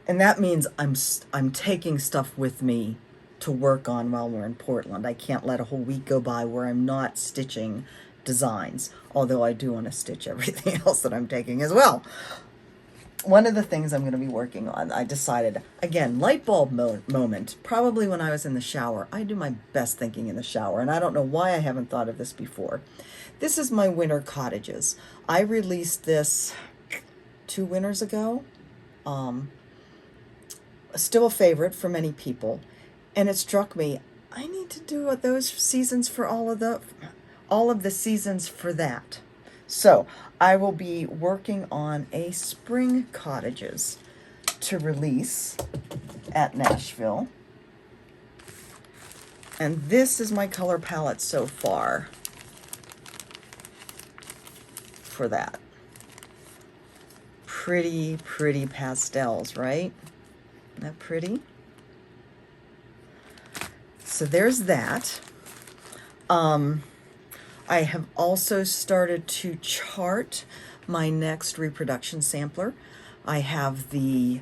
A: and that means I'm taking stuff with me to work on while we're in Portland. I can't let a whole week go by where I'm not stitching designs, although I do want to stitch everything else that I'm taking as well. One of the things I'm going to be working on, I decided, again, light bulb moment, probably when I was in the shower. I do my best thinking in the shower, and I don't know why I haven't thought of this before. This is my winter cottages. I released this 2 winters ago. Still a favorite for many people. And it struck me, I need to do those seasons for all of the seasons for that. So I will be working on a spring cottages to release at Nashville. And this is my color palette so far for that. Pretty, pretty pastels, right? Isn't that pretty? So there's that. I have also started to chart my next reproduction sampler. I have the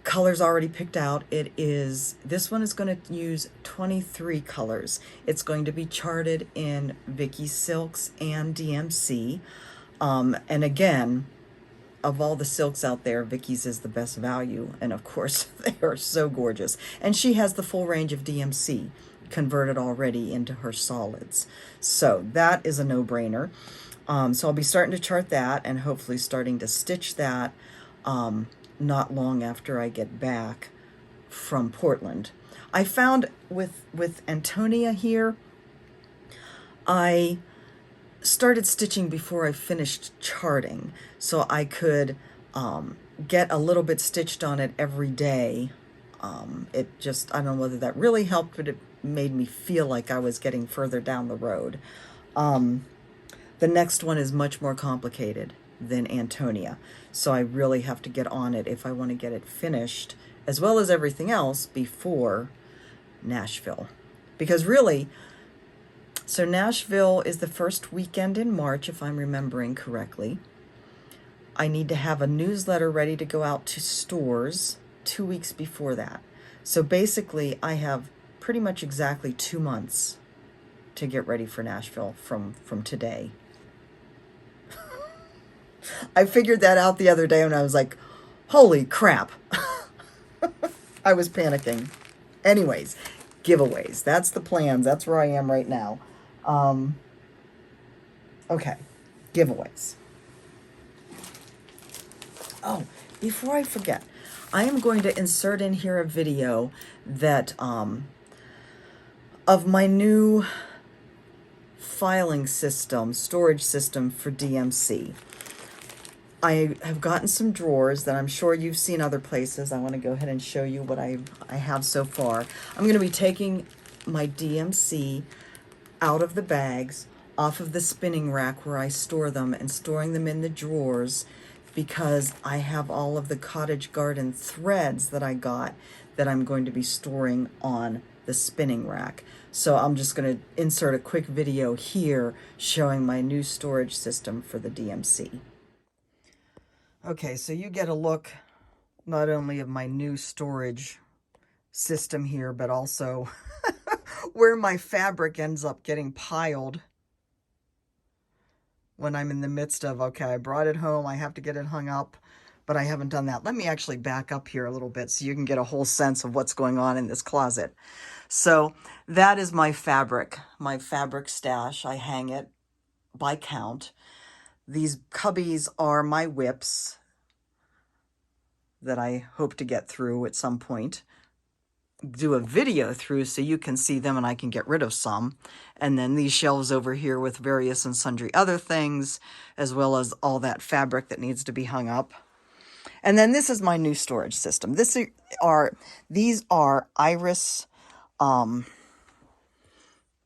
A: colors already picked out. This one is going to use 23 colors. It's going to be charted in Vicky Silks and DMC. And again, of all the silks out there, Vicky's is the best value. And of course, they are so gorgeous. And she has the full range of DMC converted already into her solids. So that is a no-brainer. So I'll be starting to chart that and hopefully starting to stitch that not long after I get back from Portland. I found with Antonia here, I started stitching before I finished charting, so I could get a little bit stitched on it every day. It just, I don't know whether that really helped, but it made me feel like I was getting further down the road. The next one is much more complicated than Antonia, so I really have to get on it if I want to get it finished, as well as everything else, before Nashville. Because really, so Nashville is the first weekend in March, if I'm remembering correctly. I need to have a newsletter ready to go out to stores 2 weeks before that. So basically, I have pretty much exactly 2 months to get ready for Nashville from today. I figured that out the other day and I was like, holy crap. I was panicking. Anyways, giveaways. That's the plans. That's where I am right now. Okay, giveaways. Oh, before I forget, I am going to insert in here a video that of my new filing system, storage system for DMC. I have gotten some drawers that I'm sure you've seen other places. I want to go ahead and show you what I have so far. I'm going to be taking my DMC out of the bags, off of the spinning rack where I store them, and storing them in the drawers, because I have all of the cottage garden threads that I got that I'm going to be storing on the spinning rack. So I'm just going to insert a quick video here showing my new storage system for the DMC. Okay, so you get a look not only of my new storage system here, but also where my fabric ends up getting piled when I'm in the midst of, okay, I brought it home, I have to get it hung up, but I haven't done that. Let me actually back up here a little bit so you can get a whole sense of what's going on in this closet. So that is my fabric stash. I hang it by count. These cubbies are my whips that I hope to get through at some point. Do a video through so you can see them and I can get rid of some. And then these shelves over here with various and sundry other things, as well as all that fabric that needs to be hung up. And then this is my new storage system. These are iris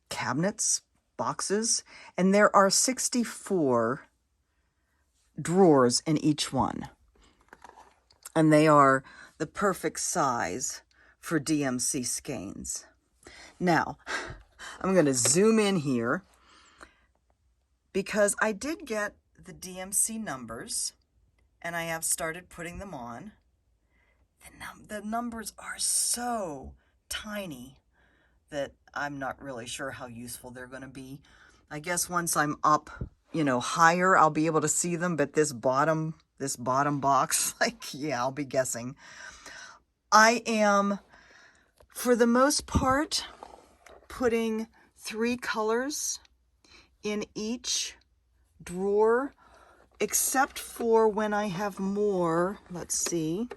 A: cabinets, boxes, and there are 64 drawers in each one. And they are the perfect size for DMC skeins. Now, I'm going to zoom in here because I did get the DMC numbers and I have started putting them on. The numbers are so tiny that I'm not really sure how useful they're going to be. I guess once I'm up, you know, higher, I'll be able to see them, but this bottom box, like, yeah, I'll be guessing. I am, for the most part, putting 3 colors in each drawer, except for when I have more, let's see.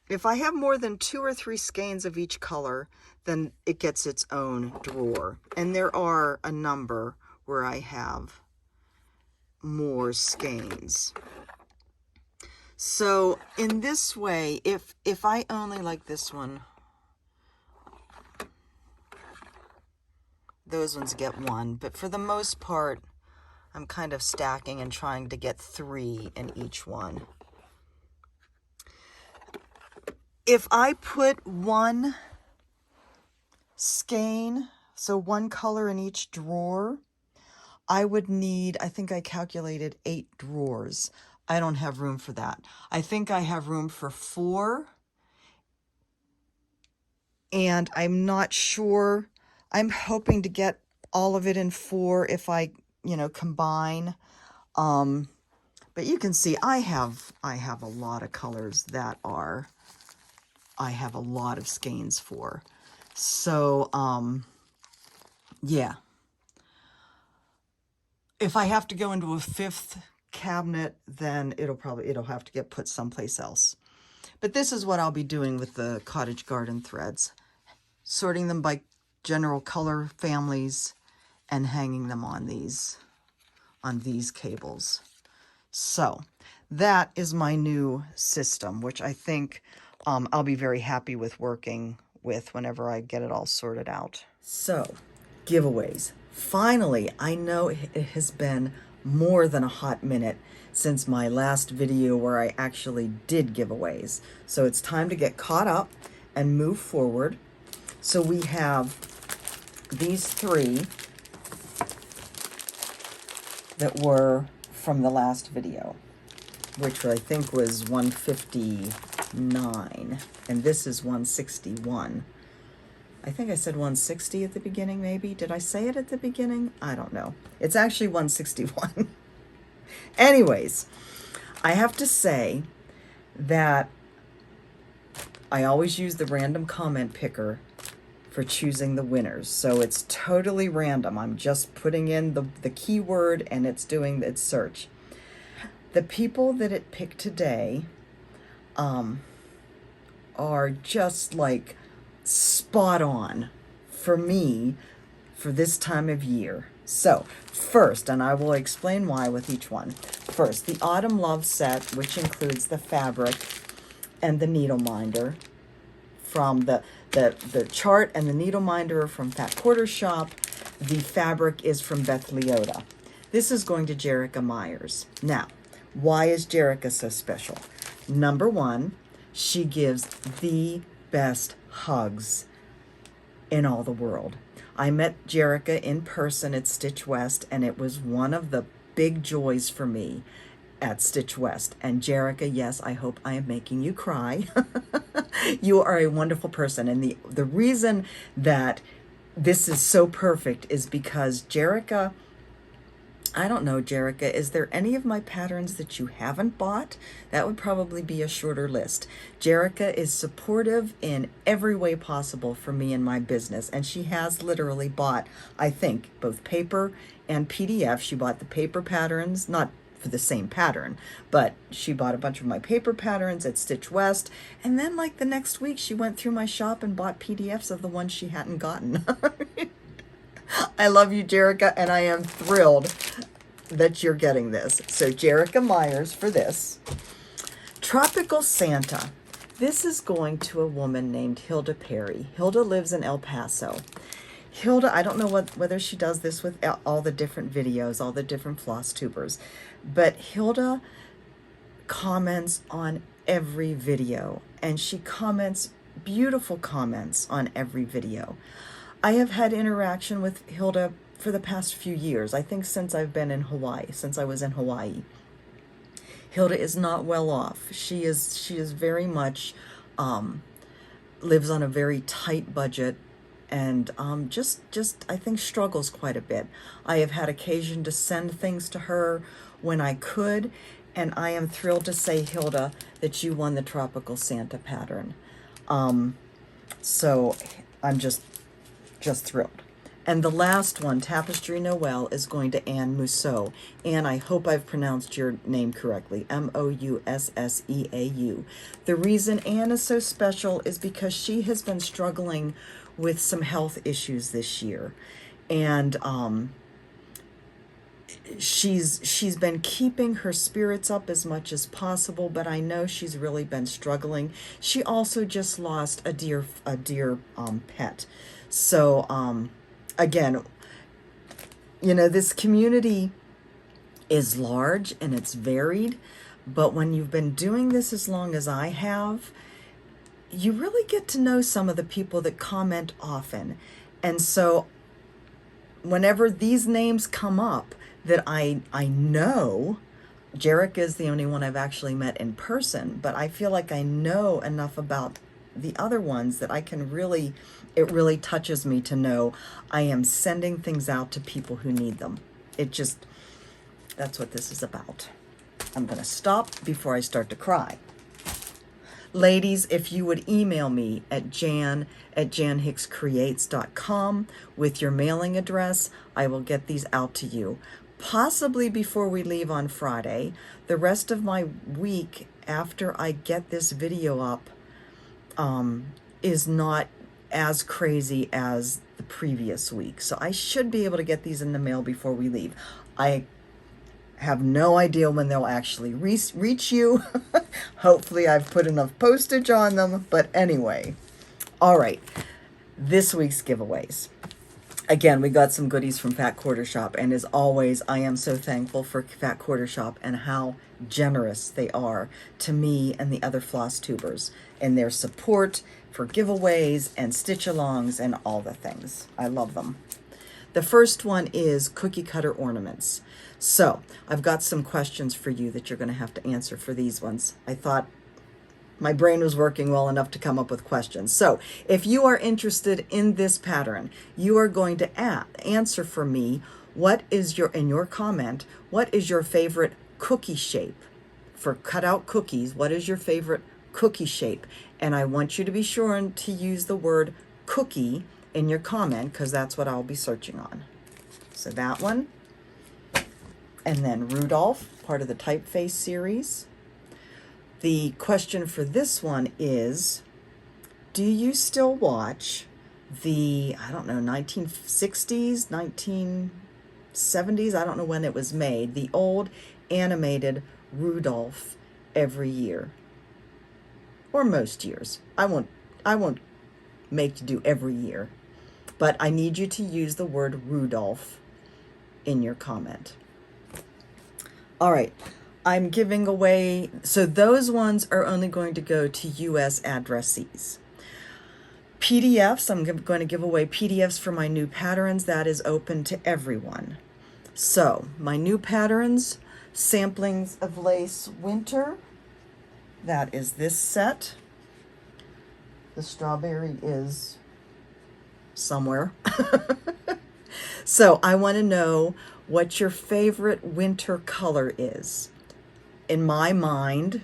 A: If I have more than 2 or 3 skeins of each color, then it gets its own drawer. And there are a number where I have more skeins. So in this way, if I only like this one, those ones get 1. But for the most part, I'm kind of stacking and trying to get 3 in each one. If I put 1 skein, so 1 color in each drawer, I would need, I think I calculated 8 drawers. I don't have room for that. I think I have room for 4. And I'm not sure. I'm hoping to get all of it in 4 if I, you know, combine. But you can see I have a lot of colors that are, I have a lot of skeins for. So, yeah. If I have to go into a 5th cabinet, then it'll have to get put someplace else. But this is what I'll be doing with the cottage garden threads. Sorting them by general color families and hanging them on these cables. So that is my new system, which I think I'll be very happy with working with whenever I get it all sorted out. So, giveaways. Finally, I know it has been more than a hot minute since my last video where I actually did giveaways. So it's time to get caught up and move forward. So we have these 3 that were from the last video, which I think was 159, and this is 161. I think I said 160 at the beginning, maybe. Did I say it at the beginning? I don't know. It's actually 161. Anyways, I have to say that I always use the random comment picker for choosing the winners. So it's totally random. I'm just putting in the keyword and it's doing its search. The people that it picked today are just like spot on for me for this time of year. So first, and I will explain why with each one. First, the Autumn Love set, which includes the fabric and the needle minder from the chart, and the needle minder are from Fat Quarter Shop. The fabric is from Beth Leota. This is going to Jerica Myers. Now, why is Jerica so special? Number 1, she gives the best hugs in all the world. I met Jerica in person at Stitch West, and it was one of the big joys for me at Stitch West. And Jerica, yes, I hope I am making you cry. You are a wonderful person. And the reason that this is so perfect is because Jerica, I don't know, Jerica, is there any of my patterns that you haven't bought? That would probably be a shorter list. Jerica is supportive in every way possible for me and my business, and she has literally bought, I think, both paper and PDF. She bought the paper patterns, not for the same pattern, but she bought a bunch of my paper patterns at Stitch West, and then like the next week she went through my shop and bought PDFs of the ones she hadn't gotten. I love you, Jerica, and I am thrilled that you're getting this. So Jerica Myers for this. Tropical Santa. This is going to a woman named Hilda Perry. Hilda lives in El Paso. Hilda, I don't know whether she does this with all the different videos, all the different floss tubers, but Hilda comments on every video, and she comments beautiful comments on every video. I have had interaction with Hilda for the past few years. I think since I've been in Hawaii, since I was in Hawaii. Hilda is not well off. She is very much lives on a very tight budget, and just I think struggles quite a bit. I have had occasion to send things to her when I could, and I am thrilled to say, Hilda, that you won the Tropical Santa pattern. So I'm just thrilled. And the last one, Tapestry Noel, is going to Anne Mousseau. Anne, I hope I've pronounced your name correctly, Mousseau. The reason Anne is so special is because she has been struggling with some health issues this year. And she's been keeping her spirits up as much as possible, but I know she's really been struggling. She also just lost a dear pet. So again, you know, this community is large and it's varied, but when you've been doing this as long as I have, you really get to know some of the people that comment often. And so whenever these names come up that I know, Jarek is the only one I've actually met in person, but I feel like I know enough about the other ones that I can really, it really touches me to know I am sending things out to people who need them. That's what this is about. I'm going to stop before I start to cry. Ladies, if you would email me at jan@janhickscreates.com with your mailing address, I will get these out to you. Possibly before we leave on Friday. The rest of my week after I get this video up is not as crazy as the previous week. So I should be able to get these in the mail before we leave. I have no idea when they'll actually reach you. Hopefully I've put enough postage on them. But anyway, all right, this week's giveaways. Again, we got some goodies from Fat Quarter Shop, and as always, I am so thankful for Fat Quarter Shop and how generous they are to me and the other floss tubers in their support for giveaways and stitch-alongs and all the things. I love them. The first one is cookie cutter ornaments. So I've got some questions for you that you're going to have to answer for these ones. I thought my brain was working well enough to come up with questions. So if you are interested in this pattern, you are going to answer for me, in your comment, what is your favorite cookie shape? For cutout cookies, what is your favorite cookie shape? And I want you to be sure to use the word cookie in your comment, because that's what I'll be searching on. So that one. And then Rudolph, part of the Typeface series. The question for this one is, do you still watch the, 1960s, 1970s, I don't know when it was made, the old animated Rudolph every year? Or most years. I won't make you do every year. But I need you to use the word Rudolph in your comment. All right. I'm giving away, so those ones are only going to go to U.S. addressees. PDFs, I'm going to give away PDFs for my new patterns. That is open to everyone. So my new patterns, Samplings of Lace Winter. That is this set. The strawberry is somewhere. So I want to know what your favorite winter color is. In my mind,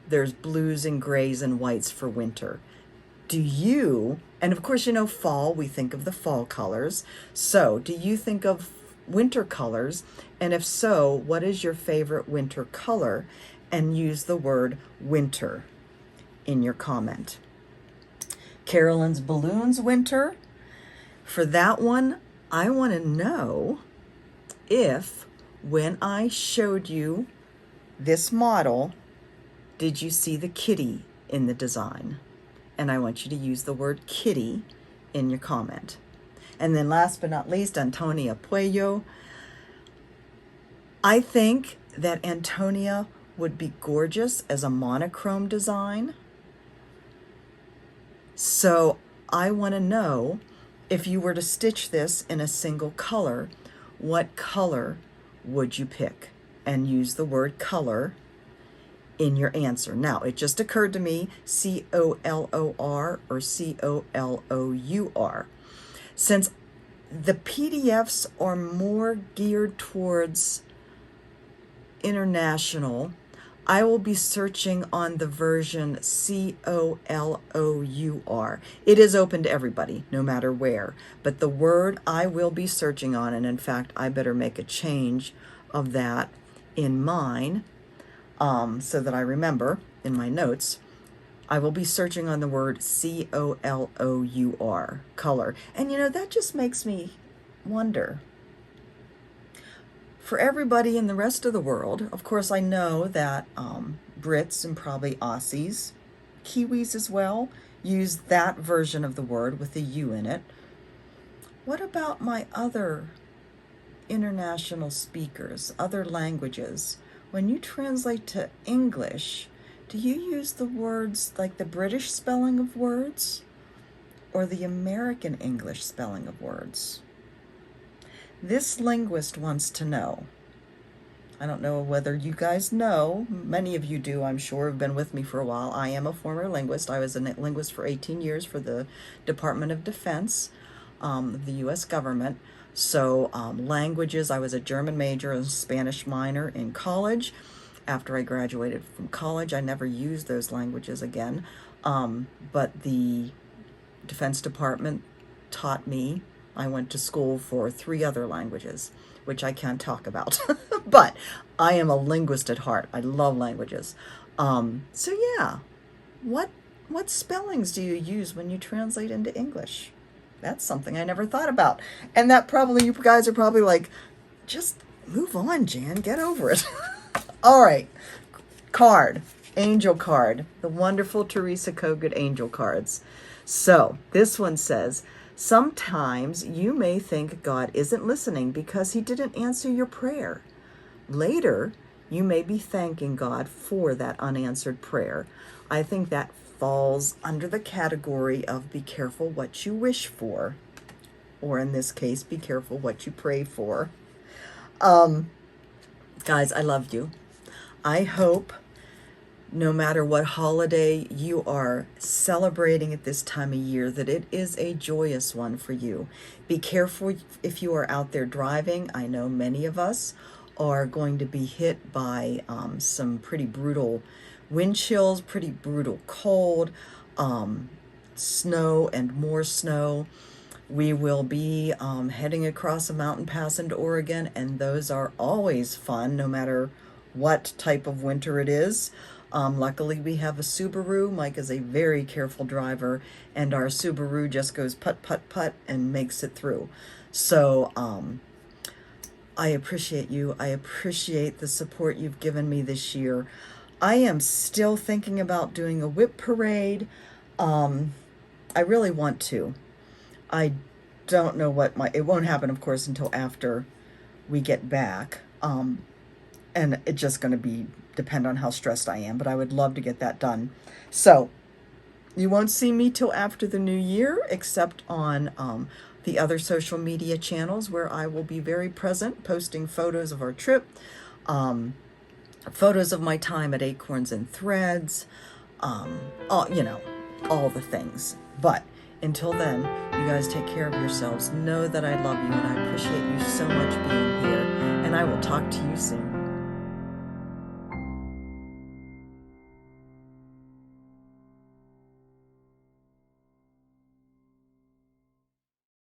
A: there's blues and grays and whites for winter. Do you, and of course, you know, fall, we think of the fall colors. So do you think of winter colors? And if so, what is your favorite winter color? And use the word winter in your comment. Carolyn's Balloons Winter. For that one, I want to know if when I showed you this model, did you see the kitty in the design? And I want you to use the word kitty in your comment. And then last but not least, Antonia Puello. I think that Antonia would be gorgeous as a monochrome design. So I want to know, if you were to stitch this in a single color, what color would you pick? And use the word color in your answer. Now, it just occurred to me, C-O-L-O-R or C-O-L-O-U-R. Since the PDFs are more geared towards international, I will be searching on the version C-O-L-O-U-R. It is open to everybody, no matter where. But the word I will be searching on, and in fact, I better make a change of that in mine, so that I remember in my notes, I will be searching on the word C-O-L-O-U-R, color. And you know, that just makes me wonder, for everybody in the rest of the world, of course, I know that Brits and probably Aussies, Kiwis as well, use that version of the word with the U in it. What about my other international speakers, other languages? When you translate to English, do you use the words like the British spelling of words or the American English spelling of words? This linguist wants to know. I don't know whether you guys know. Many of you do, I'm sure, have been with me for a while. I am a former linguist. I was a linguist for 18 years for the Department of Defense, the U.S. government. So languages, I was a German major and Spanish minor in college. After I graduated from college, I never used those languages again. But the Defense Department taught me. I went to school for 3 other languages, which I can't talk about. But I am a linguist at heart. I love languages. So yeah, what spellings do you use when you translate into English? That's something I never thought about. And that probably, you guys are probably like, just move on, Jan, get over it. All right, card, angel card, the wonderful Teresa Kogut angel cards. So this one says, sometimes you may think God isn't listening because he didn't answer your prayer. Later, you may be thanking God for that unanswered prayer. I think that falls under the category of be careful what you wish for, or in this case, be careful what you pray for. Guys, I love you. I hope no matter what holiday you are celebrating at this time of year, that it is a joyous one for you. Be careful if you are out there driving. I know many of us are going to be hit by some pretty brutal wind chills, pretty brutal cold, snow and more snow. We will be heading across a mountain pass into Oregon, and those are always fun, no matter what type of winter it is. Luckily, we have a Subaru. Mike is a very careful driver, and our Subaru just goes put, put, put, and makes it through. So I appreciate you. I appreciate the support you've given me this year. I am still thinking about doing a whip parade. I really want to. I don't know what it won't happen, of course, until after we get back. And it's just going to depend on how stressed I am, but I would love to get that done. So you won't see me till after the new year, except on the other social media channels where I will be very present, posting photos of our trip, photos of my time at Acorns and Threads, all the things. But until then, you guys take care of yourselves. Know that I love you and I appreciate you so much being here. And I will talk to you soon.